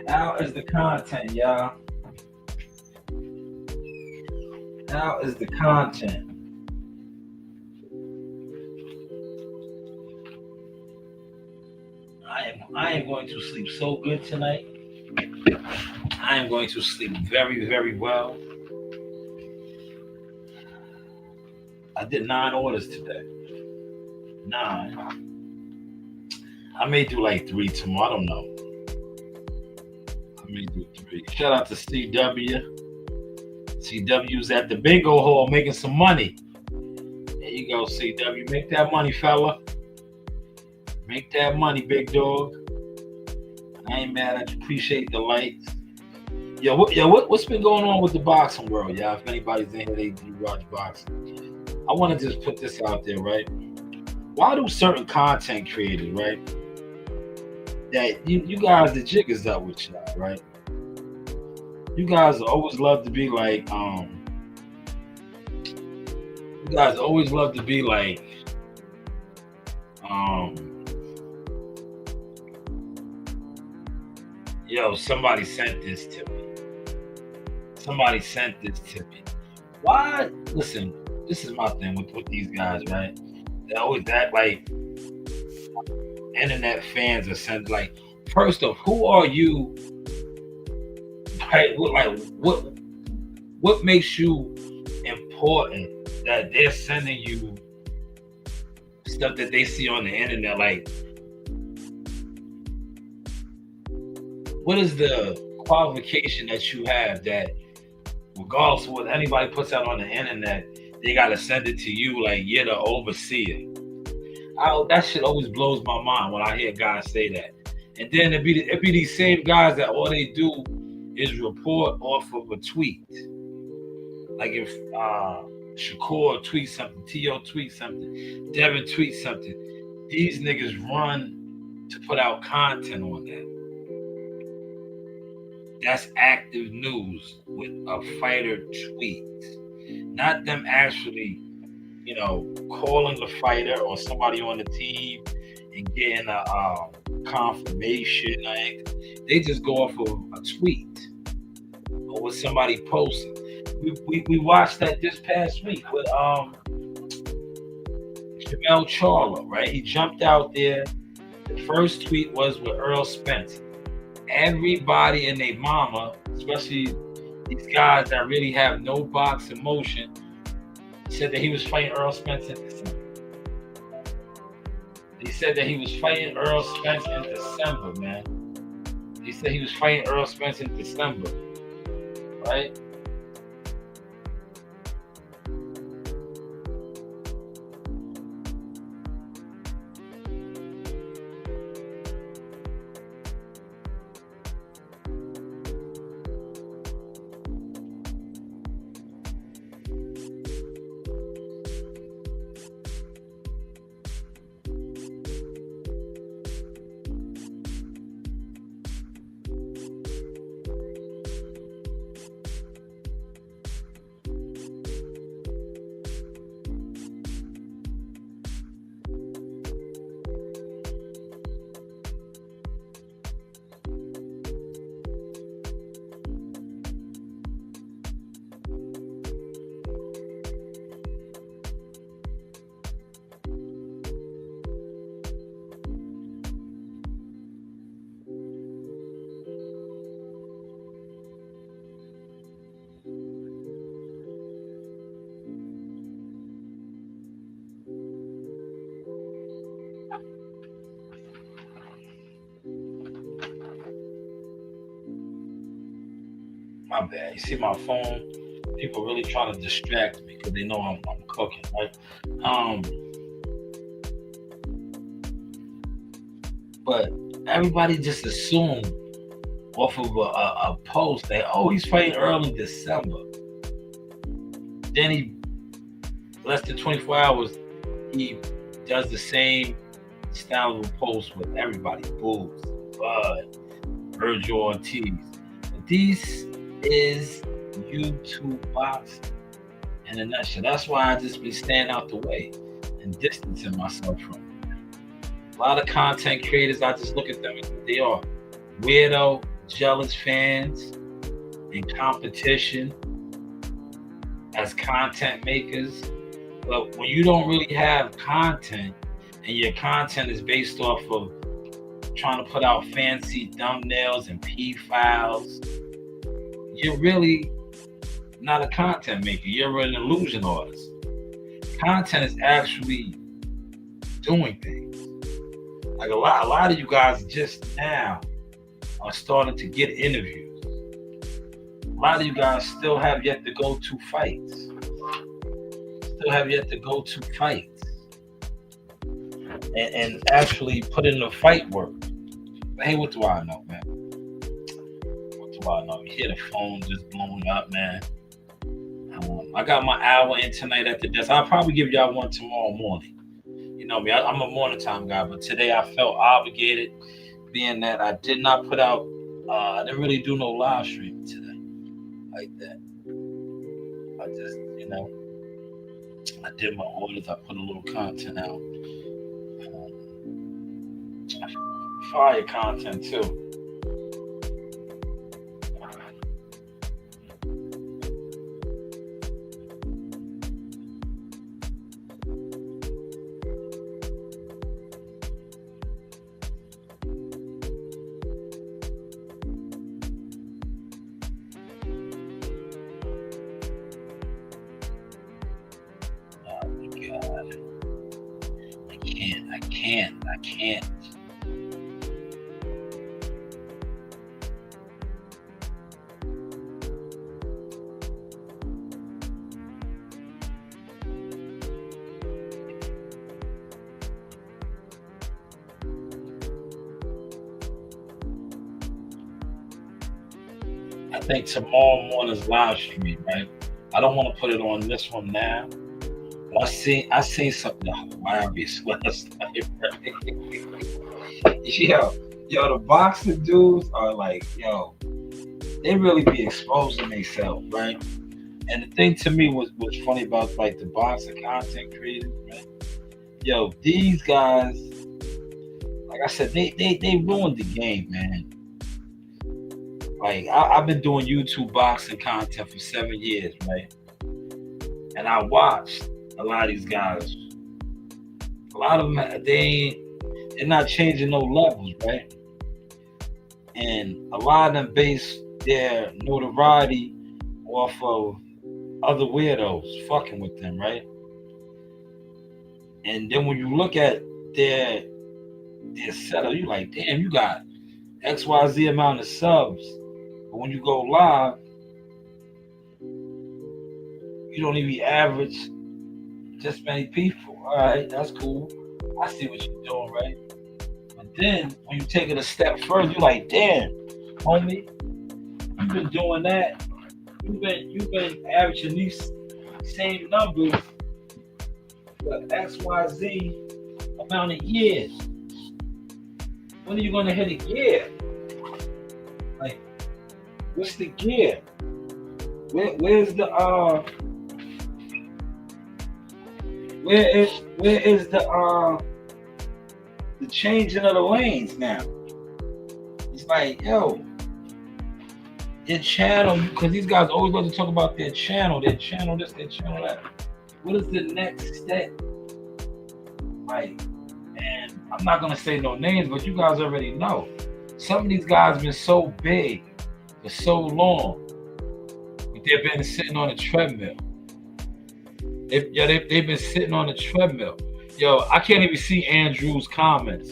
How is the content, y'all? How is the content? I am going to sleep so good tonight. I am going to sleep very, very well. I did 9 orders today. 9. I may do like 3 tomorrow. I don't know. I may do 3. Shout out to CW. CW's at the bingo hall making some money. There you go, CW. Make that money, fella. Make that money, big dog. I ain't mad. I appreciate the likes. What's been going on with the boxing world, y'all? If anybody's in here, they do watch boxing. I want to just put this out there, right? Why do certain content creators, right? That you guys, the jig is up with y'all, right? You guys always love to be like, somebody sent this to me. Somebody sent this to me. Why? Listen, this is my thing with these guys, right? They always act like internet fans are sent like, first off, who are you? Right? What makes you important that they're sending you stuff that they see on the internet? Like, what is the qualification that you have that regardless of what anybody puts out on the internet, they gotta send it to you like you're the overseer? That shit always blows my mind when I hear guys say that. And then it be these same guys that all they do is report off of a tweet. Like if Shakur tweets something, T.O. tweets something, Devin tweets something, these niggas run to put out content on that. That's active news with a fighter tweet. Not them actually, calling the fighter or somebody on the team and getting a confirmation. They just go off of a tweet. what somebody posted. We watched that this past week with Jamel Charlo, right? He jumped out there. The first tweet was with Earl Spence. Everybody and their mama, especially these guys that really have no box emotion, said that he was fighting Earl Spence in December. He said that he was fighting Earl Spence in December, man. He said he was fighting Earl Spence in December, right? My bad. You see my phone? People really trying to distract me because they know I'm cooking, right? But everybody just assumed off of a post that, oh, he's fighting early December. Then he, less than 24 hours, he does the same style of a post with everybody. Bulls, Bud, Virgil Ortiz. But these is YouTube boxing in a nutshell. That's why I just been staying out the way and distancing myself from it. A lot of content creators, I just look at them as they are weirdo, jealous fans in competition as content makers. But when you don't really have content and your content is based off of trying to put out fancy thumbnails and P-files, you're really not a content maker. You're an illusion artist. Content is actually doing things. Like a lot of you guys just now are starting to get interviews. A lot of you guys still have yet to go to fights. And actually put in the fight work. But hey, what do I know, man? You hear the phone just blowing up, man. I got my hour in tonight at the desk. I'll probably give y'all one tomorrow morning. You know me, I'm a morning time guy, but today I felt obligated, being that I did not put out, I didn't really do no live stream today like that. I just, I did my orders. I put a little content out. Fire content too. I can't. I think tomorrow morning's live stream, right? I don't want to put it on this one now. But I seen something hilarious last night, right? Yo, the boxing dudes are like, they really be exposing themselves, right? And the thing to me was funny about like the boxing content creators, right? Yo, these guys, like I said, they ruined the game, man. Like I've been doing YouTube boxing content for 7 years, right? And I watched a lot of these guys. A lot of them, they're not changing no levels, right? And a lot of them base their notoriety off of other weirdos fucking with them, right? And then when you look at their setup, you like, damn, you got XYZ amount of subs. But when you go live, you don't even average this many people. All right, that's cool. I see what you're doing, right? But then when you take it a step further, you're like, damn, homie, you've been doing that. You've been averaging these same numbers for XYZ amount of years. When are you gonna hit a gear? Like, what's the gear? Where's the where is the changing of the lanes now? It's like, yo, your channel, because these guys always love to talk about their channel this, their channel that. What is the next step? Like, and I'm not gonna say no names, but you guys already know. Some of these guys been so big for so long, but they've been sitting on a treadmill. They've been sitting on a treadmill. Yo, I can't even see Andrew's comments.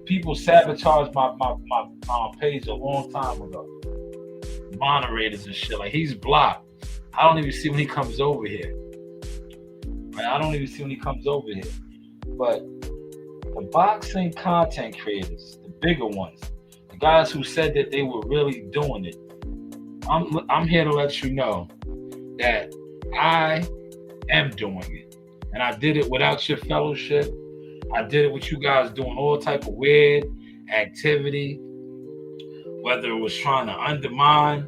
People sabotaged my page a long time ago. Moderators and shit. Like, he's blocked. I don't even see when he comes over here. Right? I don't even see when he comes over here. But the boxing content creators, the bigger ones, the guys who said that they were really doing it, I'm here to let you know that I am doing it. And I did it without your fellowship. I did it with you guys doing all type of weird activity, whether it was trying to undermine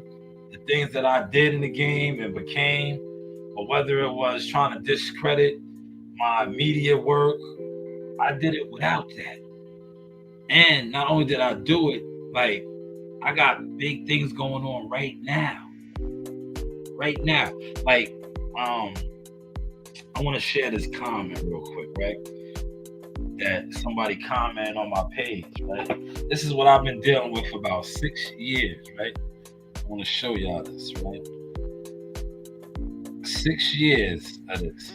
the things that I did in the game and became, or whether it was trying to discredit my media work. I did it without that. And not only did I do it, like, I got big things going on right now. Right now. Like, I want to share this comment real quick, right? That somebody commented on my page, right? This is what I've been dealing with for about 6 years, right? I want to show y'all this, right? 6 years of this,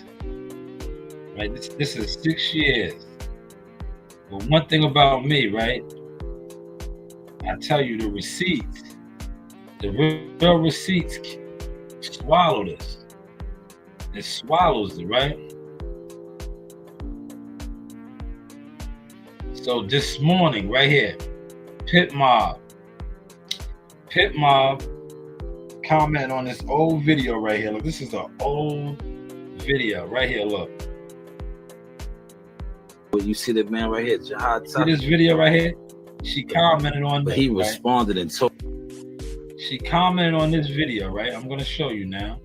right? This is 6 years. But one thing about me, right? I tell you, the receipts, the real receipts swallow this. It swallows it, right? So this morning, right here, Pit Mob comment on this old video right here. Look, this is an old video right here. Look. You see that man right here, Jihad. See this video right here? She commented on but this, he right? responded and told. She commented on this video, right? I'm gonna show you now,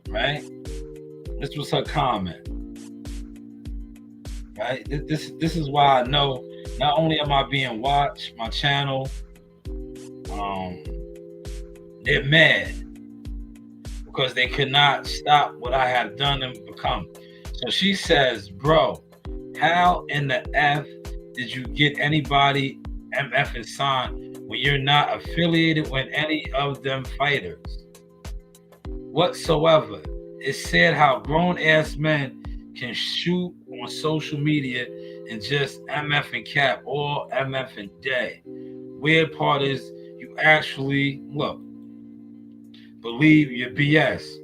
right? This was her comment, right? This is why I know not only am I being watched, my channel, they're mad because they could not stop what I have done and become. So she says, bro, how in the F did you get anybody MF and sign when you're not affiliated with any of them fighters whatsoever? It said how grown-ass men can shoot on social media and just MF and cap or MF and day. Weird part is you actually, look, believe your BS.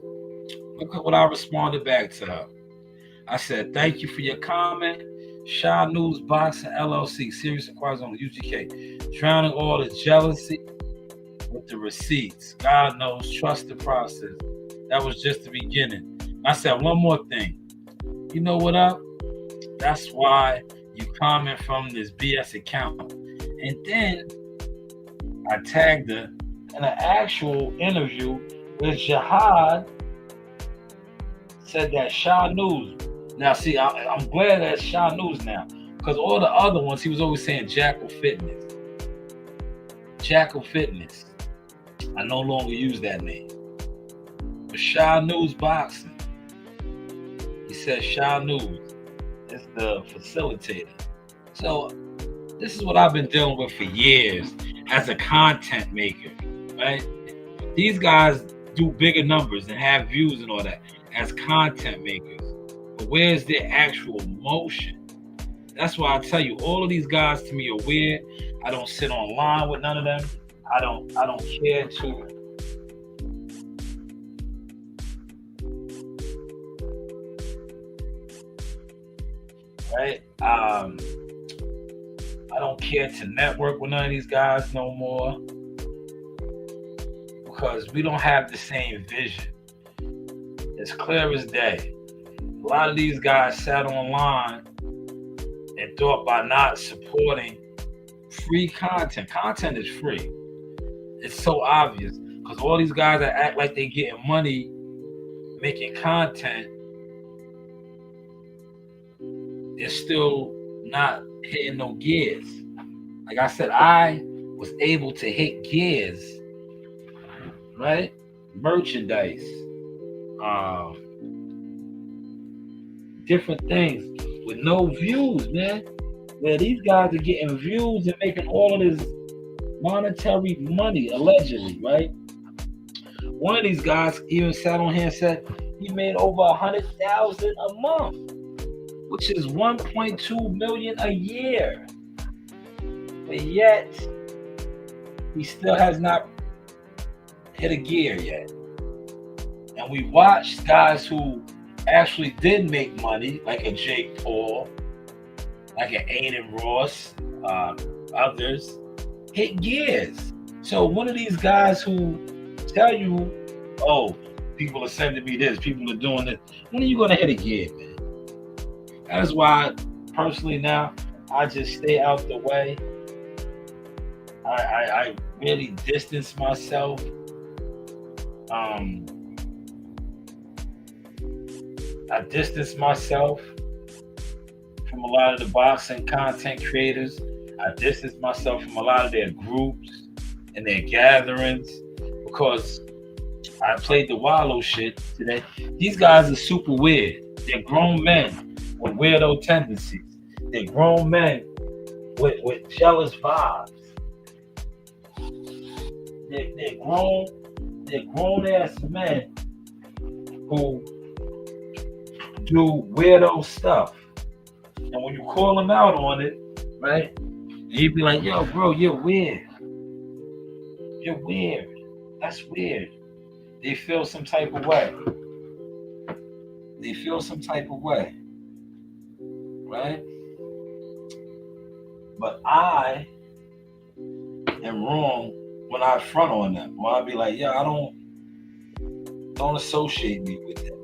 Look at what I responded back to her. I said, thank you for your comment. Shaw News Boxing LLC, Serious Inquiries on the UGK. Drowning all the jealousy with the receipts. God knows, trust the process. That was just the beginning. I said, one more thing. You know what up? That's why you comment from this BS account. And then I tagged her in an actual interview with Jihad, said that Shaw News. Now, see, I'm glad that's Shaw News now, because all the other ones, he was always saying Jackal Fitness. Jackal Fitness. I no longer use that name. But Shy News Boxing. He says Shy News is the facilitator. So this is what I've been dealing with for years as a content maker, right? These guys do bigger numbers and have views and all that as content makers. But where's their actual motion? That's why I tell you, all of these guys to me are weird. I don't sit online with none of them. I don't care to. Right? I don't care to network with none of these guys no more because we don't have the same vision. It's clear as day. A lot of these guys sat online and thought by not supporting free content. Content is free. It's so obvious because all these guys that act like they getting money making content, they're still not hitting no gears. Like I said, I was able to hit gears, right? Merchandise, different things with no views, man. Where these guys are getting views and making all of this monetary money, allegedly, right? One of these guys even sat on here and said he made over 100,000 a month, which is 1.2 million a year. But yet, he still has not hit a gear yet. And we watched guys who actually did make money, like a Jake Paul, like an Aiden Ross, others, hit gears. So one of these guys who tell you, oh, people are sending me this, people are doing this, when are you going to hit a gear, man? That's why, personally now, I just stay out the way. I really distance myself. I distance myself from a lot of the boxing content creators. I distance myself from a lot of their groups and their gatherings because I played the Wallow shit today. These guys are super weird. They're grown men with weirdo tendencies. They're grown men with jealous vibes. They're grown ass men who do weirdo stuff. And when you call them out on it, right? You'd be like, yo, bro, you're weird. You're weird. That's weird. They feel some type of way. They feel some type of way. Right? But I am wrong when I front on them. When I be like, yeah, I don't associate me with them.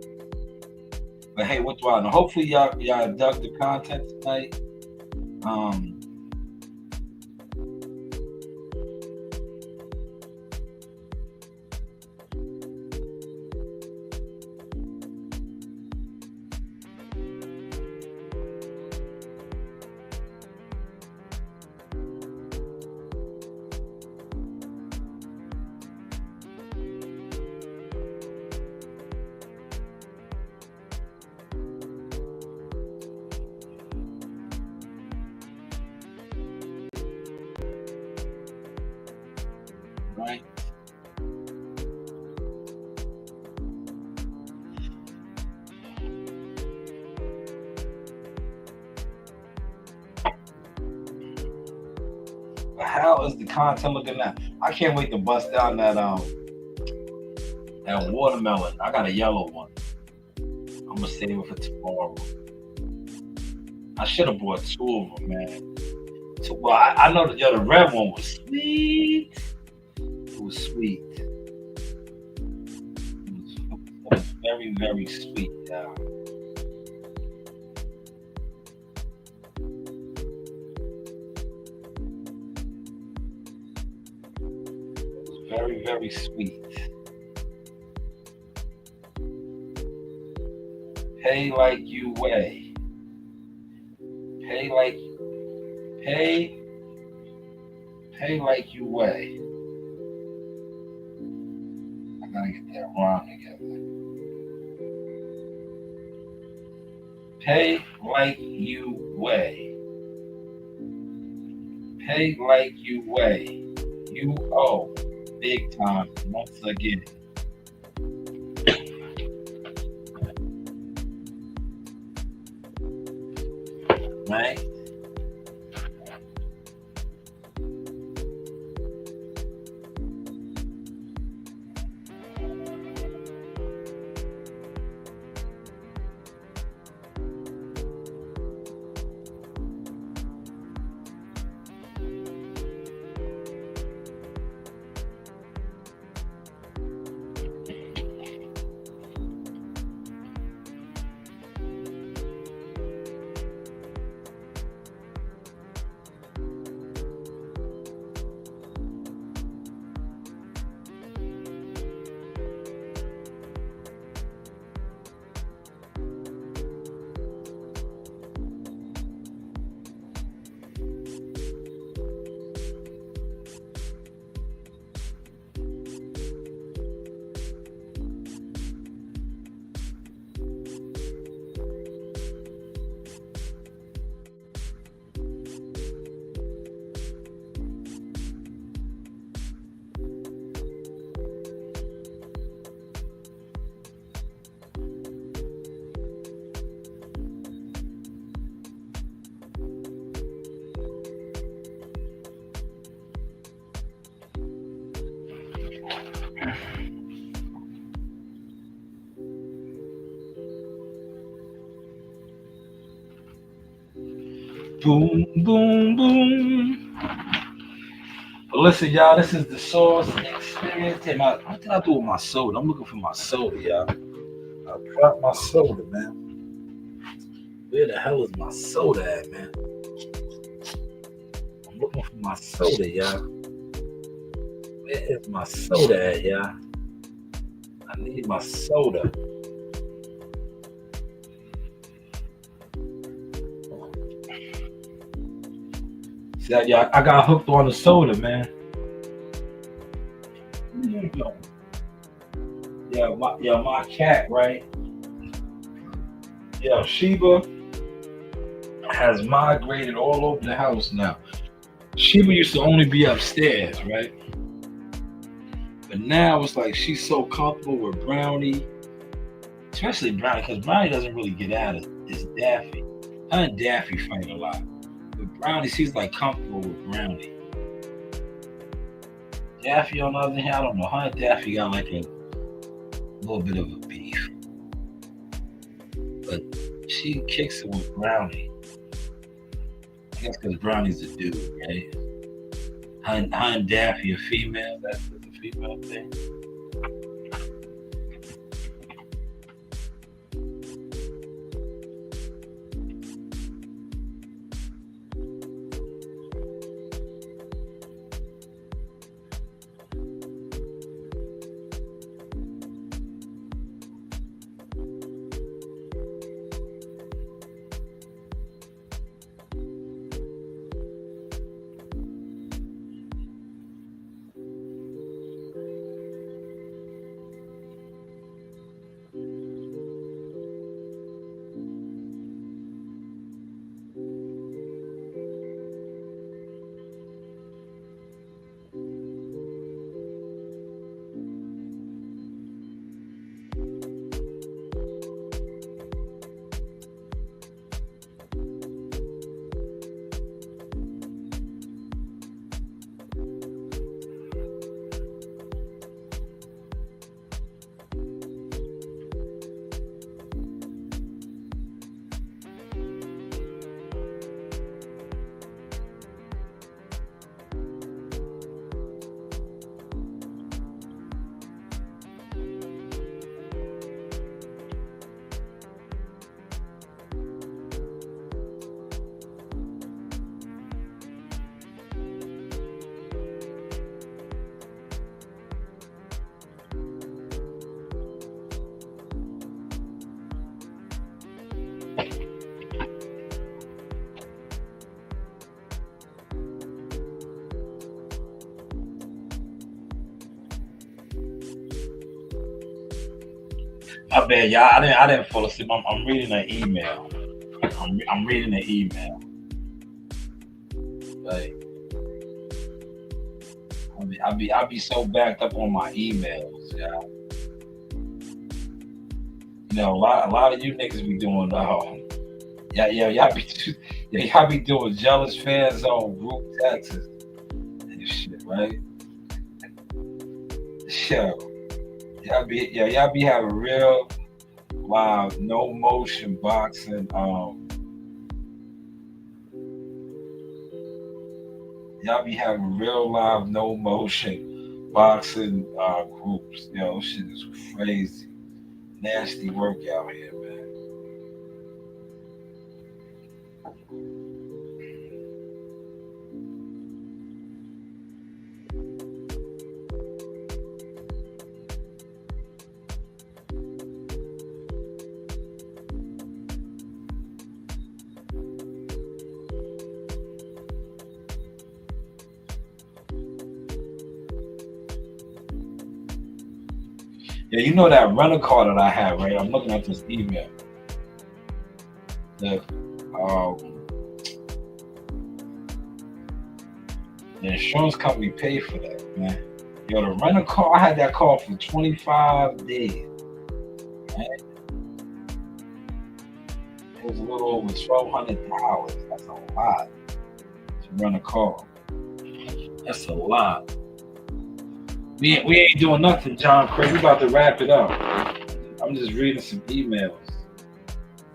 But hey, what do I know? Hopefully y'all dug the content tonight. Right? But how is the content looking now? I can't wait to bust down that watermelon. I got a yellow one. I'm gonna save it for tomorrow. I should have bought two of them, man. So, well, I know that the red one was sweet. It was sweet. It was very, very sweet. Yeah. It was very, very sweet. Pay like you weigh. Pay Pay like you weigh. I gotta get that rhyme together. Pay like you weigh. Pay like you weigh. You owe big time once again. Right? Boom, boom, boom. But listen, y'all, this is the Source Experience. Hey, what did I do with my soda? I'm looking for my soda, y'all. I dropped my soda, man. Where the hell is my soda at, man? I'm looking for my soda, y'all. Where is my soda at, y'all? I need my soda. See, y'all, I got hooked on the soda, man. My cat, right? Yeah, Sheba has migrated all over the house now. Sheba used to only be upstairs, right? But now it's like she's so comfortable with Brownie, especially Brownie, because Brownie doesn't really get out of it. It's Daffy. Her and Daffy fight a lot. But Brownie, she's like comfortable with Brownie. Daffy, on the other hand, I don't know. Her and Daffy got like a little bit of a beef. But she kicks it with Brownie. I guess because Brownie's a dude, right? Her and Daffy are female. That's a female thing. My bad, y'all. I didn't fall asleep. I'm reading an email. I'm reading an email. Like, I be so backed up on my emails, y'all. You know, a lot of you niggas be doing y'all be doing jealous fans on group texts and shit, right? Yo, y'all be having real live no motion boxing y'all be having real live no motion boxing groups. Yo, shit is crazy. Nasty work out here, man. Yeah, you know that rental car that I have, right? I'm looking at this email. The insurance company paid for that, man. Yo, the rental car, I had that car for 25 days. Right? It was a little over $1,200. That's a lot to rent a car. That's a lot. We ain't doing nothing, John Craig. We about to wrap it up. I'm just reading some emails.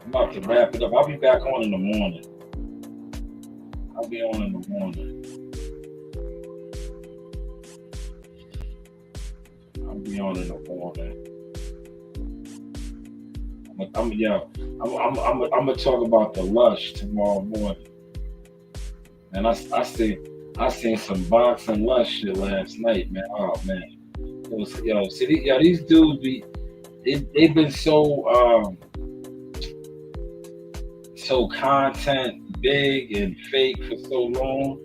I'm about to wrap it up. I'll be back on in the morning. I'll be on in the morning. I'm gonna talk about the Lush tomorrow morning. And I seen some boxing Lush shit last night, man. Oh man, these dudes they've been so content big and fake for so long,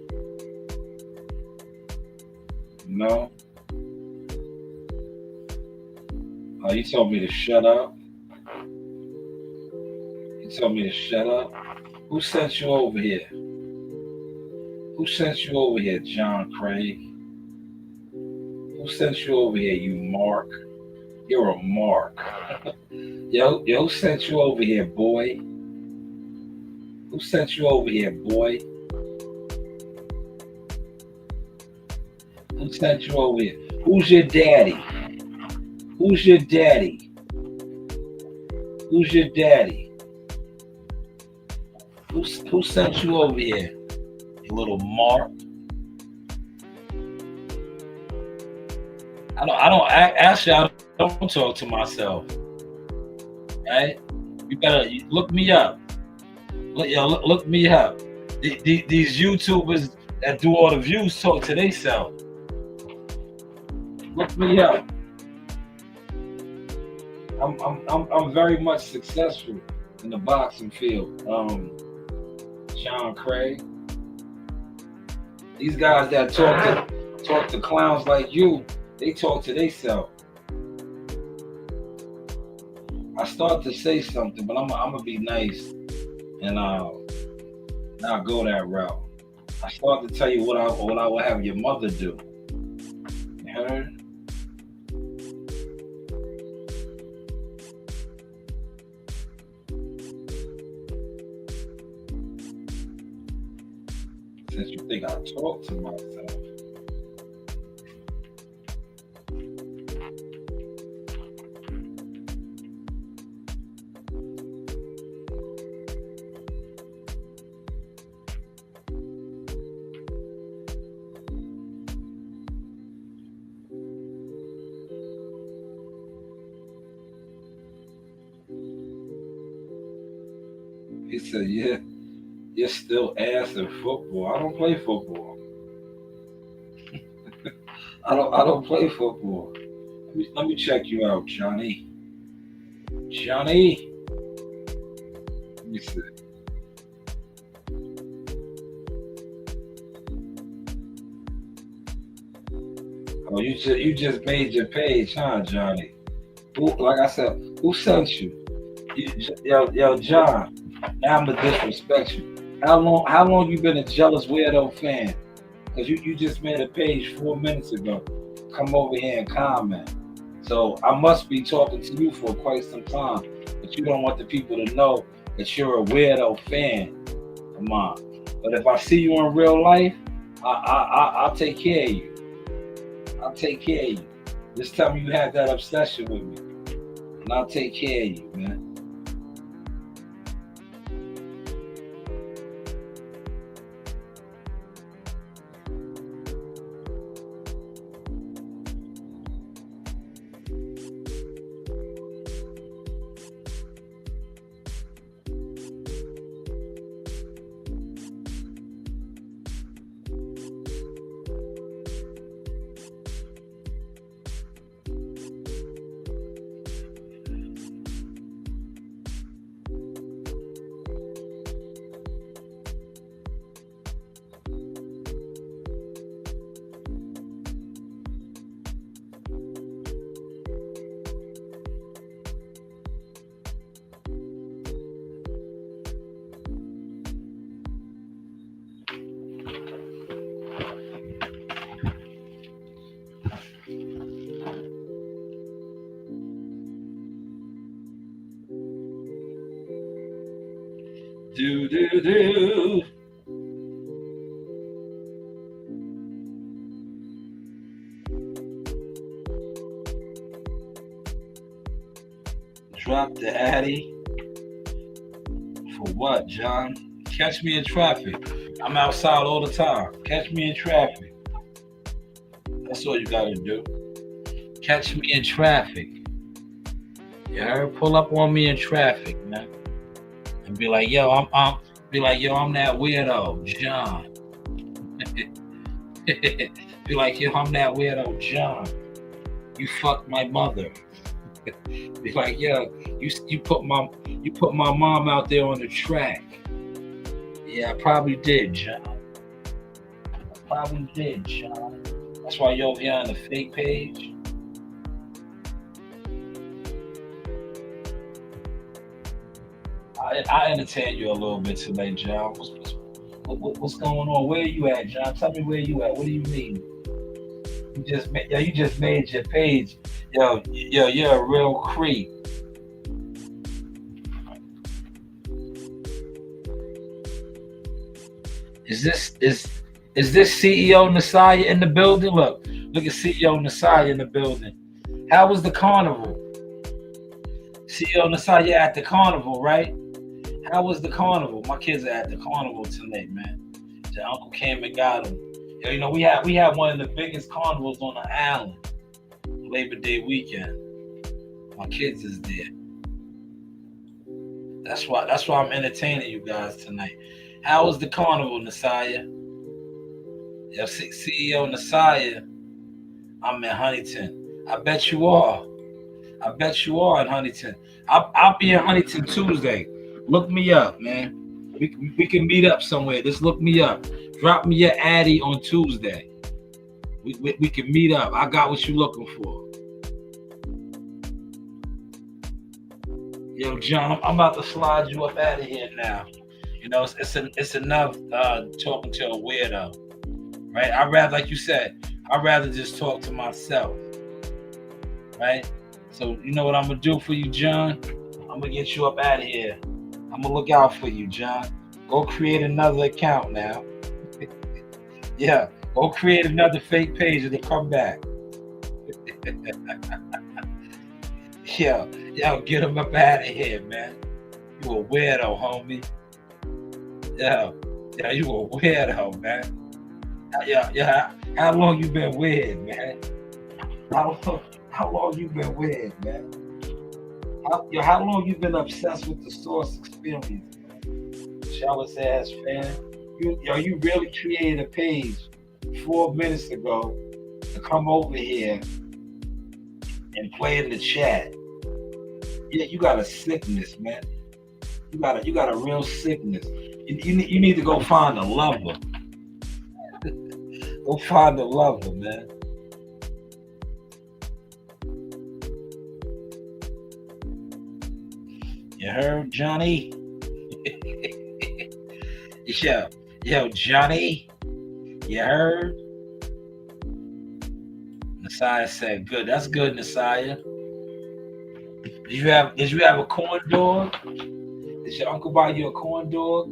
you know. You told me to shut up. You told me to shut up. Who sent you over here? Who sent you over here, John Craig? Who sent you over here, you Mark? You're a Mark. Yo, who sent you over here, boy? Who sent you over here, boy? Who sent you over here? Who's your daddy? Who's your daddy? Who's your daddy? Who sent you over here? You little Mark. I don't talk to myself. Right? You better look me up. Look me up. These YouTubers that do all the views talk to themselves. Look me up. I'm very much successful in the boxing field. John Craig. These guys that talk to clowns like you, they talk to themselves. I start to say something, but I'm gonna be nice and not go that route. I start to tell you what I would have your mother do. You heard? Since you think I talk to myself. He said, yeah. You're still ass in football. I don't play football. I don't play football. Let me check you out, Johnny. Johnny. Let me see. Oh, you just made your page, huh, Johnny? Like I said, who sent you? Yo, John. Now I'm gonna disrespect you. How long you been a jealous weirdo fan? Cause you just made a page 4 minutes ago. Come over here and comment. So I must be talking to you for quite some time, but you don't want the people to know that you're a weirdo fan. Come on. But if I see you in real life, I'll take care of you. I'll take care of you. Just tell me you have that obsession with me, and I'll take care of you, man. Do. Drop the Addy. For what, John? Catch me in traffic. I'm outside all the time. Catch me in traffic. That's all you gotta do. Catch me in traffic. You heard? Pull up on me in traffic, man. And be like, yo, I'm that weirdo, John. Be like, yo, I'm that weirdo, John. You fucked my mother. Be like, yo, you put my mom out there on the track. Yeah, I probably did, John. That's why you're over here on the fake page. I entertain you a little bit today, John. What's going on? Where are you at, John? Tell me where you at. What do you mean? You just made your page. Yo, you're a real creep. Is this CEO Nasaya in the building? Look at CEO Nasaya in the building. How was the carnival? CEO Nasaya at the carnival, right? How was the carnival? My kids are at the carnival tonight, man. The uncle came and got them. You know, we had one of the biggest carnivals on the island, Labor Day weekend. My kids is there. That's why I'm entertaining you guys tonight. How was the carnival, Nasaya? Yeah, CEO Nasaya, I'm in Huntington. I bet you are in Huntington. I'll be in Huntington Tuesday. Look me up, man. We can meet up somewhere. Just look me up. Drop me your Addy on Tuesday. We can meet up. I got what you're looking for. Yo, John, I'm about to slide you up out of here now. You know, it's enough talking to a weirdo, right? Like you said, I'd rather just talk to myself, right? So you know what I'm gonna do for you, John? I'm gonna get you up out of here. I'm gonna look out for you, John. Go create another account now. Yeah, go create another fake page and then come back. Yo, get him up out of here, man. You a weirdo, homie. Yo, you a weirdo, man. Yeah. How long you been weird, man? How long you been weird, man? How long you been obsessed with the Source experience, man? Jealous ass fan. You really created a page 4 minutes ago to come over here and play in the chat. Yeah, you got a sickness, man. You got a real sickness. You need to go find a lover. Go find a lover, man. You heard, Johnny? Yo, Johnny. You heard? Nasiah said, "Good. That's good, Nasiah. Did you have a corn dog? Did your uncle buy you a corn dog?"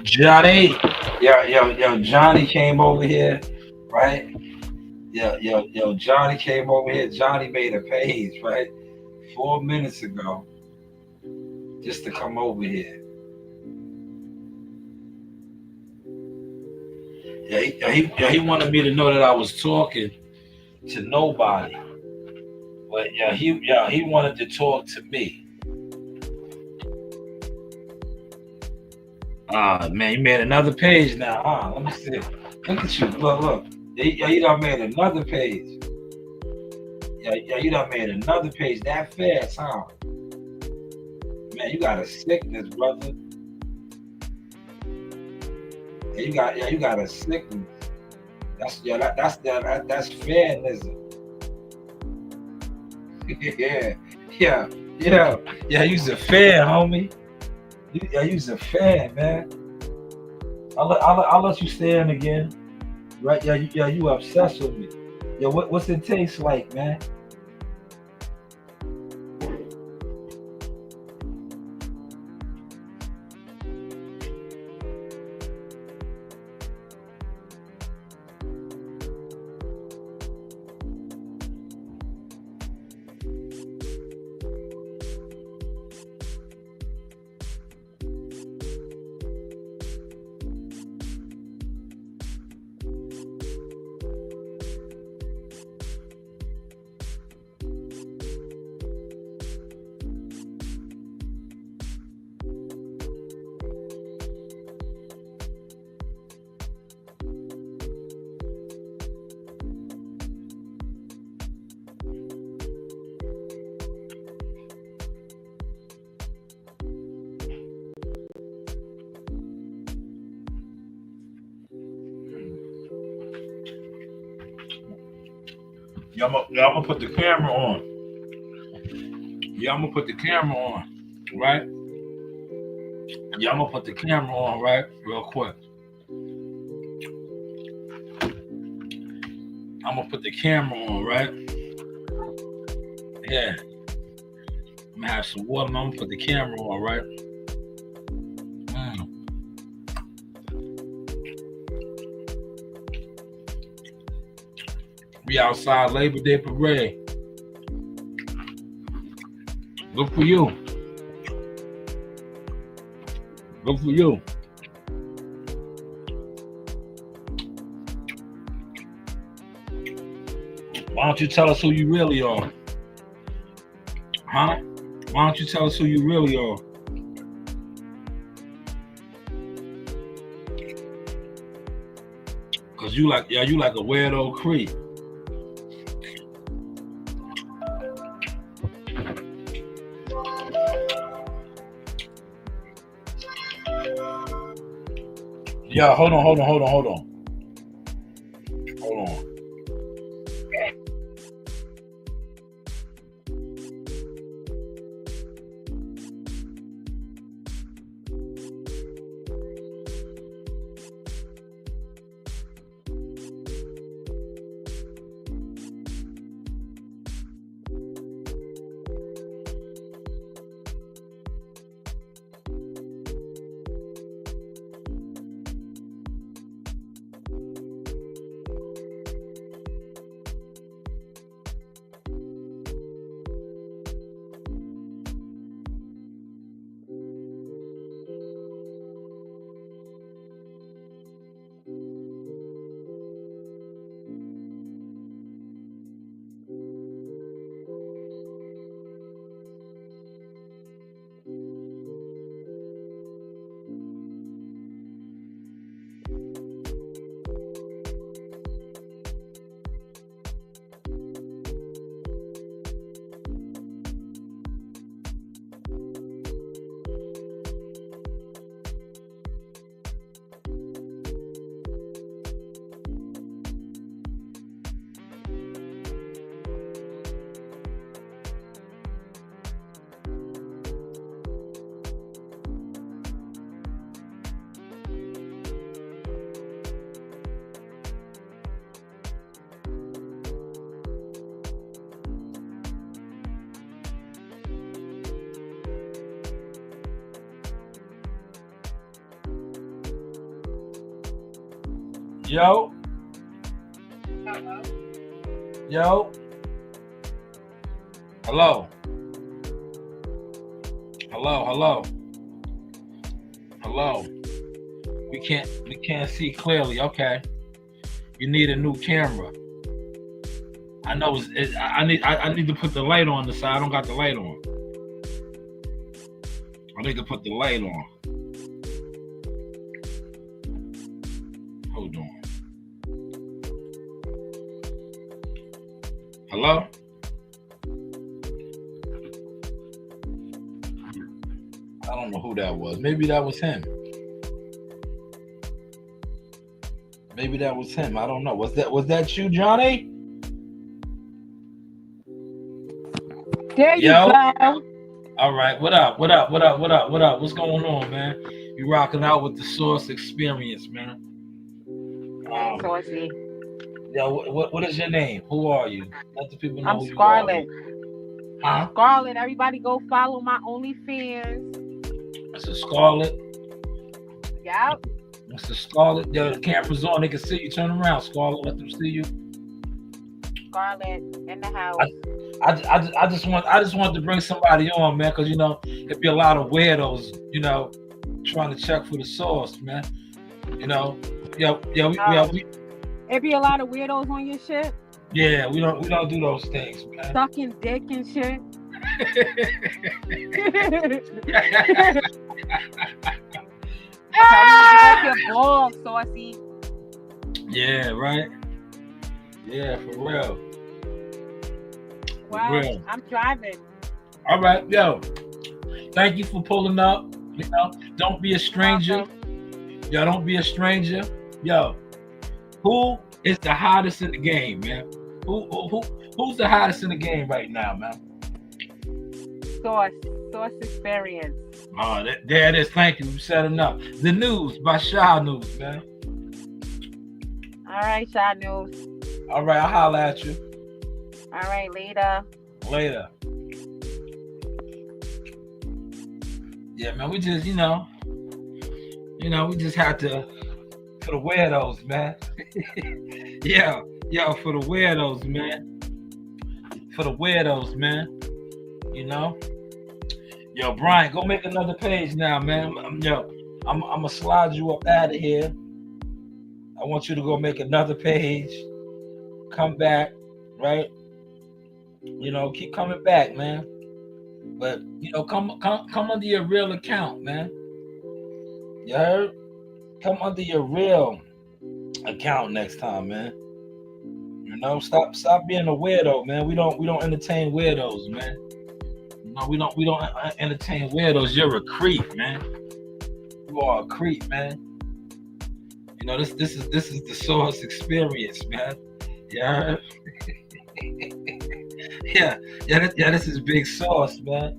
Johnny, yo, Johnny came over here, right? Yo, Johnny came over here. Johnny made a page, right, 4 minutes ago, just to come over here. He wanted me to know that I was talking to nobody, but he wanted to talk to me. Man, you made another page now. Let me see. Look at you. Look. Yeah, you done made another page. Yeah, you done made another page that fast, huh? Man, you got a sickness, brother. Yeah, you got a sickness. That's fairness. Yeah. You's a fan, homie. You's a fan, man. I'll let you stay in again. Right? Yeah, you obsessed with me. Yeah, what's it taste like, man? Yeah, I'm gonna put the camera on. Yeah, I'm gonna put the camera on, right? Yeah, I'm gonna put the camera on, right? Real quick. I'm gonna put the camera on, right? Yeah. I'm gonna have some water. I'm gonna put the camera on, right? We outside Labor Day parade. Good for you. Good for you. Why don't you tell us who you really are? Huh? Why don't you tell us who you really are? you like a weirdo creep. Yeah, hold on. Yo. Yo. Hello. We can't see clearly. Okay. You need a new camera. I know I need to put the light on the side. I don't got the light on. I need to put the light on. Hold on. Hello? I don't know who that was. Maybe that was him. I don't know. Was that you, Johnny? There you go. All right. What up? What's going on, man? You rocking out with the Source Experience, man. Saucy. Yeah. What is your name? Who are you? Let the people know I'm who Scarlett. you are. Huh? Scarlett. Everybody go follow my OnlyFans. That's a Scarlett. Yep. That's a Scarlett. Yeah, the camera's on. They can see you. Turn around, Scarlett. Let them see you. Scarlett in the house. I just want to bring somebody on, man, because it'd be a lot of weirdos, trying to check for the source, man. We It'd be a lot of weirdos on your shit. Yeah, we don't do those things, man. Sucking dick and shit. Your balls, Saucy. Yeah, right. Yeah, for real. Well, real. I'm driving. All right, yo. Thank you for pulling up. Don't be a stranger. Yo, don't be a stranger. Yo, who is the hottest in the game, man? Who's the hottest in the game right now, man? Source Experience. Oh, there it is. Thank you. You said enough. The news by Shaw News, man. All right, Shaw News. All right, I'll holler at you. All right, later. Yeah, man, we just, we just have to, for the weirdos, man. yeah, for the weirdos, man. Yo, Brian, go make another page now, man. I'm gonna slide you up out of here. I want you to go make another page. Come back, right? Keep coming back, man. But come under your real account, man. You heard? Come under your real account next time, man. You know, stop being a weirdo, man. We don't entertain weirdos, man. You know, we don't entertain weirdos. You're a creep, man. You are a creep, man. You know, this is the Source experience, man. Yeah. yeah, this is Big Sauce, man.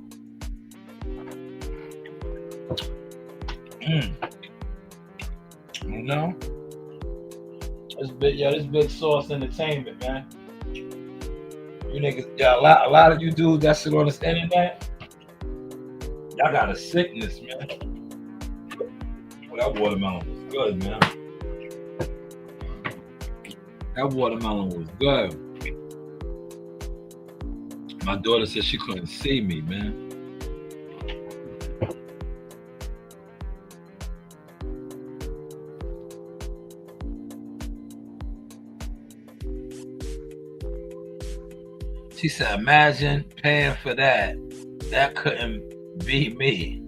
You know? This Big Sauce entertainment, man. You niggas, a lot of you dudes that sit on this internet, y'all got a sickness, man. Well, that watermelon was good, man. That watermelon was good. My daughter said she couldn't see me, man. She said, imagine paying for that. That couldn't be me.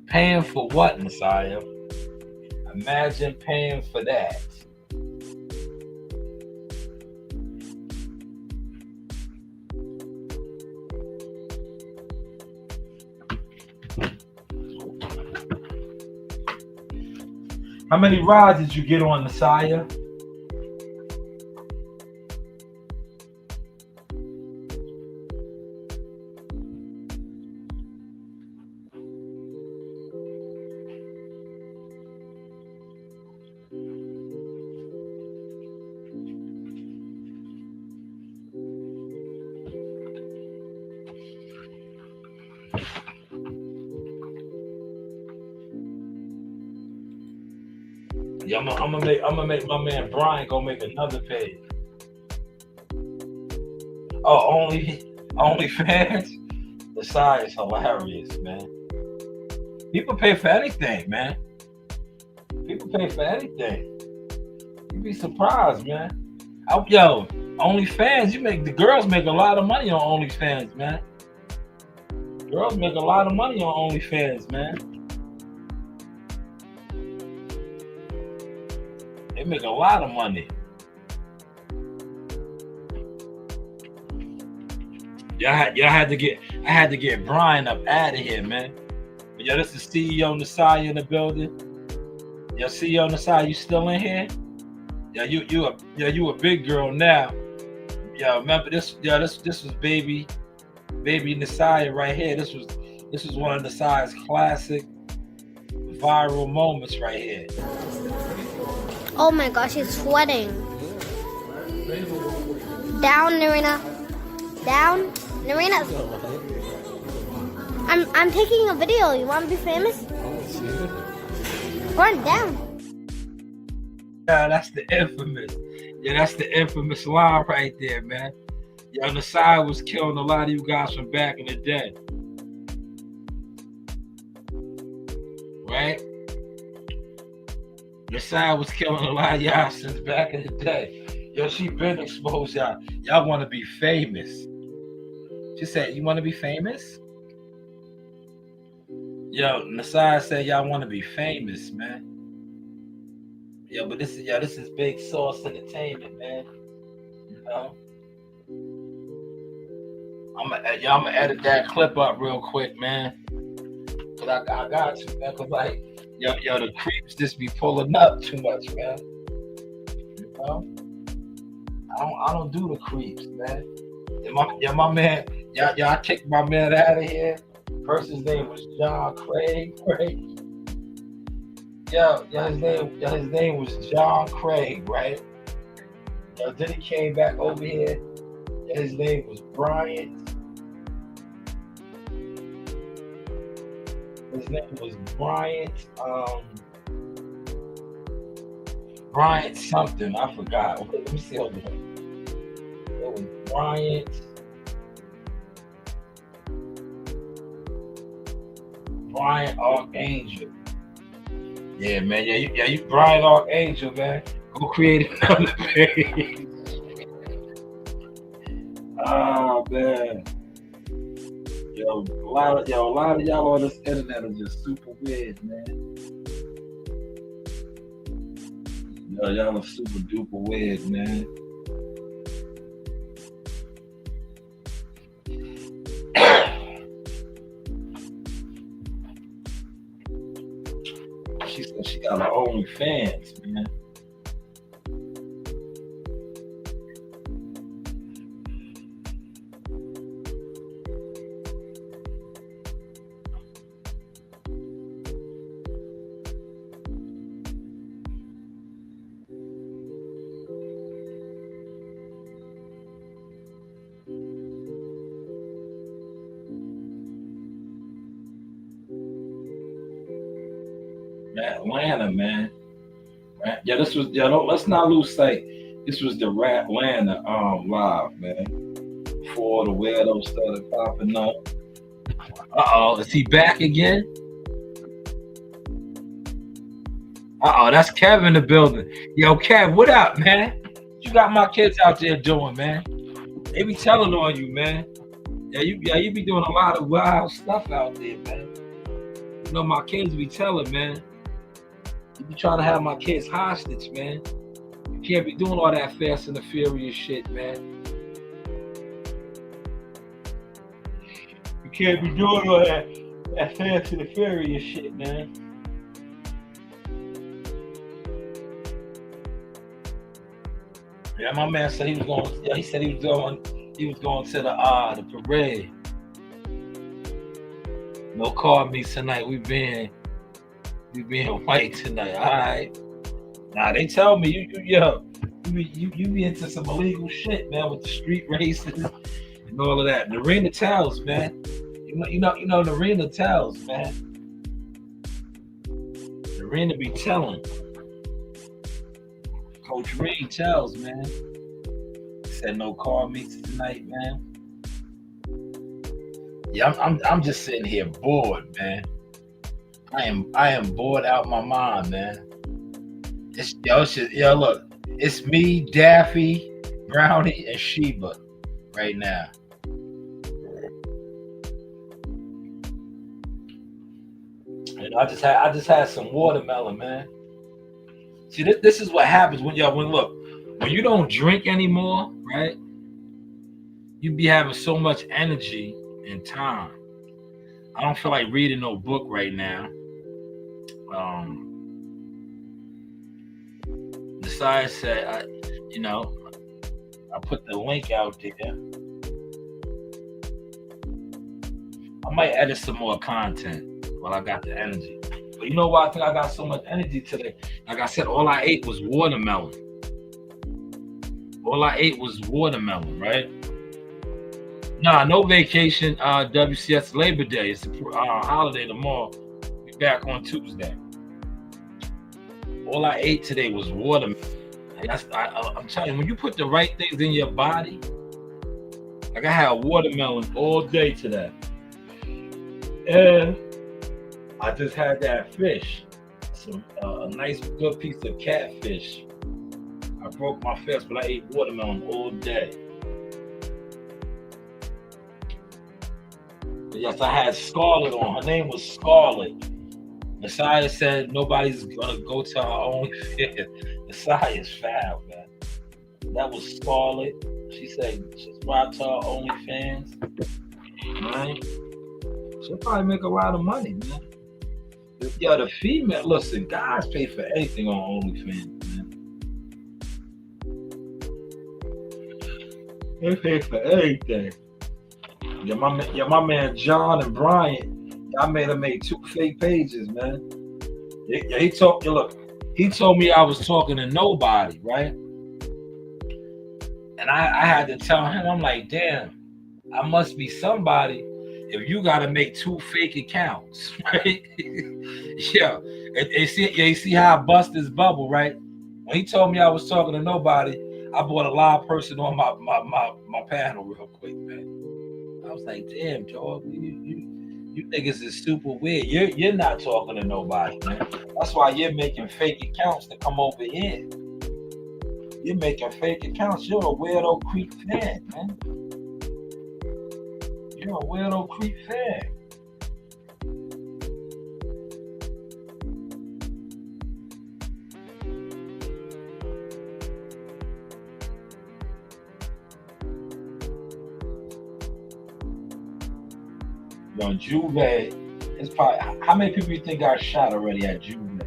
Paying for what, Messiah? Imagine paying for that. How many rides did you get on, Messiah? Yeah, I'm gonna make my man Brian go make another page. Oh, only fans? The side is hilarious, man. People pay for anything, man. People pay for anything. You'd be surprised, man. Yo, OnlyFans, the girls make a lot of money on OnlyFans, man. Girls make a lot of money on OnlyFans, man. They make a lot of money. I had to get Brian up out of here, man. But yo, this is CEO Nasai in the building. Yo, CEO Nasai, you still in here? Yeah, you a big girl now. Yeah, remember this? Yeah, this was baby Nasai right here. This was one of Nasai's classic viral moments right here. Oh my gosh, he's sweating. Down, Narina. Down, Narina. I'm taking a video. You want to be famous? Run down. Yeah, that's the infamous line right there, man. Yeah, Nasai was killing a lot of you guys from back in the day. Right? Nasai was killing a lot of y'all since back in the day. Yo, she been exposed y'all. Y'all want to be famous. She said, you want to be famous? Yo, Nasai said y'all want to be famous, man. Yo, but this is Big Sauce Entertainment, man. You know? I'm gonna edit that clip up real quick, man. Cause I got to, man. Cause like, yo, the creeps just be pulling up too much, man. You know? I don't do the creeps, man. My man, y'all kicked my man out of here. First his name was John Craig, right? His name was John Craig, right? Yo, then he came back over here. His name was Bryant. His name was Bryant. Bryant something. I forgot. Okay, let me see. Hold on. It was Bryant. Bryant Archangel. Yeah, man. You Bryant Archangel, man. Go create another page. Oh man. Yo, a lot of y'all on this internet are just super weird, man. Y'all are super duper weird, man. She said she got her OnlyFans, man. Atlanta, man. Yeah, this was let's not lose sight. This was the Atlanta live, man. Before the weirdos started popping up. Is he back again? That's Kev in the building. Yo, Kev, what up, man? What you got my kids out there doing, man? They be telling on you, man. Yeah, you be doing a lot of wild stuff out there, man. You know my kids be telling, man. You be trying to have my kids hostage, man. You can't be doing all that Fast and the Furious shit, man. You can't be doing all that Fast and the Furious shit, man. Yeah, my man said he was going. Yeah, he said he was going to the parade. No car meets tonight. We being white tonight. All right. Nah, they tell me you be into some illegal shit, man, with the street races and all of that. Narina tells, man. You know Narina tells, man. Narina be telling. Coach Reed tells, man. He said no car meets tonight, man. Yeah, I'm just sitting here bored, man. I am bored out my mind, man. Look, it's me, Daffy, Brownie, and Sheba right now. And I just had some watermelon, man. See, this is what happens when you don't drink anymore, right? You be having so much energy and time. I don't feel like reading no book right now. Besides said, I put the link out there. I might edit some more content while I got the energy. But you know why I think I got so much energy today? Like I said, all I ate was watermelon. Right? Nah, no vacation. WCS Labor Day. It's a holiday tomorrow. Be back on Tuesday. All I ate today was watermelon. I'm telling you, when you put the right things in your body, like I had watermelon all day today. And I just had that fish, a nice good piece of catfish. I broke my fist, but I ate watermelon all day. But yes, I had Scarlett on. Her name was Scarlett. Messiah said nobody's gonna go to her own fit. Messiah is foul, man. That was Scarlett. She said subscribe to her OnlyFans. Right? She'll probably make a lot of money, man. Yo, the female, listen, guys pay for anything on OnlyFans, man. They pay for anything. Yeah, my man John and Brian, I made them make 2 fake pages, man. Yeah, he told me I was talking to nobody, right? And I had to tell him, I'm like, damn, I must be somebody if you gotta make 2 fake accounts, right? Yeah. And you see how I bust this bubble, right? When he told me I was talking to nobody, I brought a live person on my panel real quick, man. I was like, damn, dog, you niggas is super weird. You're not talking to nobody, man. That's why you're making fake accounts to come over here. You're making fake accounts. You're a weirdo creep fan, man. You're a weirdo creep fan. You know, Juve, it's probably, how many people you think got shot already at Juve?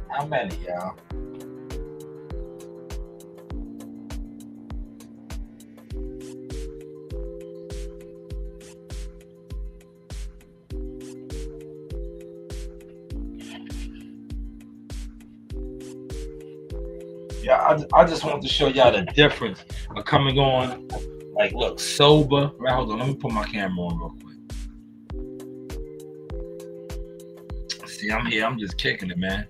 How many, y'all? Yeah, I just wanted to show y'all the difference of coming on, like, look, sober. Right, hold on, let me put my camera on real quick. See, I'm here, I'm just kicking it, man.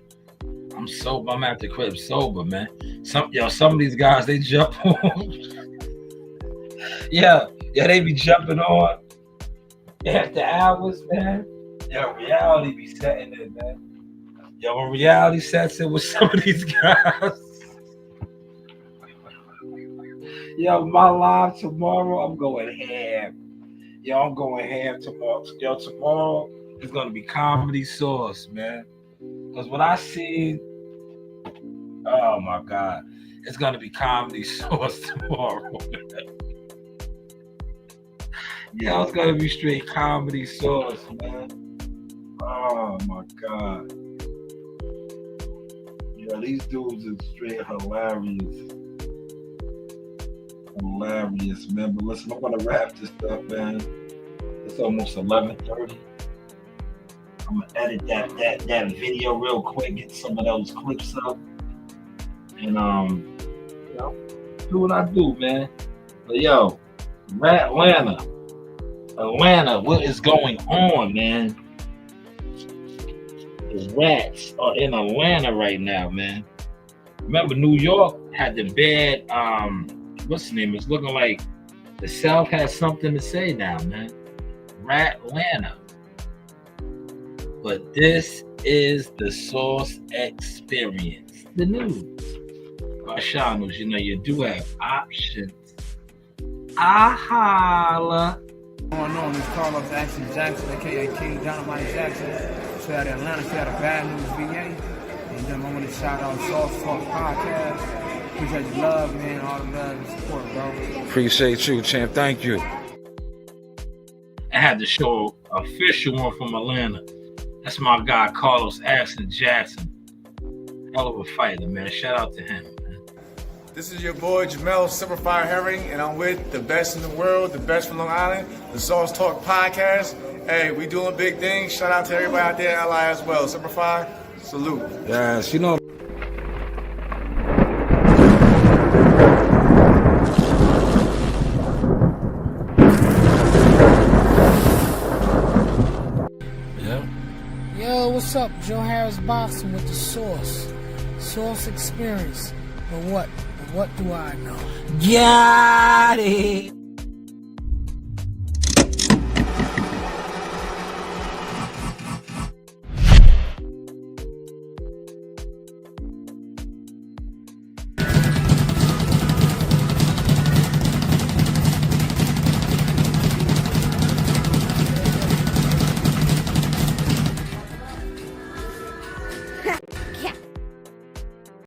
I'm sober, I'm at the crib sober, man. Some of these guys, they jump on. yeah, they be jumping on after hours, man. Yeah, reality be setting in, man. Yo, when reality sets in with some of these guys. Yo, my live tomorrow, I'm going ham. Yo, I'm going ham tomorrow. Yo, tomorrow is going to be comedy sauce, man. Because what I see, oh my God, it's going to be comedy sauce tomorrow. Yeah, it's going to be straight comedy sauce, man. Oh my God. Yeah, these dudes are straight hilarious. Hilarious, man. But listen, I'm gonna wrap this up, man. It's almost 11:30. I'm gonna edit that video real quick, get some of those clips up, and do what I do, man. But yo, Atlanta, what is going on, man? The rats are in Atlanta right now, man. Remember, New York had the bad what's the name? It's looking like the South has something to say now, man. Atlanta. But this is the Source Experience, the news. Shah News, you know, you do have options. Holla. Going on is Carlos Jackson, aka King Dynamite Jackson. Straight out of Atlanta, straight out of Bad News, VA. And I want to shout out Source Talk Podcast. Appreciate your love, man. All the love and support, bro. Appreciate you, champ. Thank you. I had to show an official one from Atlanta. That's my guy, Carlos Jackson. Hell of a fighter, man. Shout out to him, man. This is your boy, Jamel Simplify Herring, and I'm with the best in the world, the best from Long Island, the Sauce Talk Podcast. Hey, we doing big things. Shout out to everybody out there in LI as well. Simplify, salute. Yes, you know. Yo, what's up? Joe Harris Boxing with the Source Experience. But what do I know? Got it.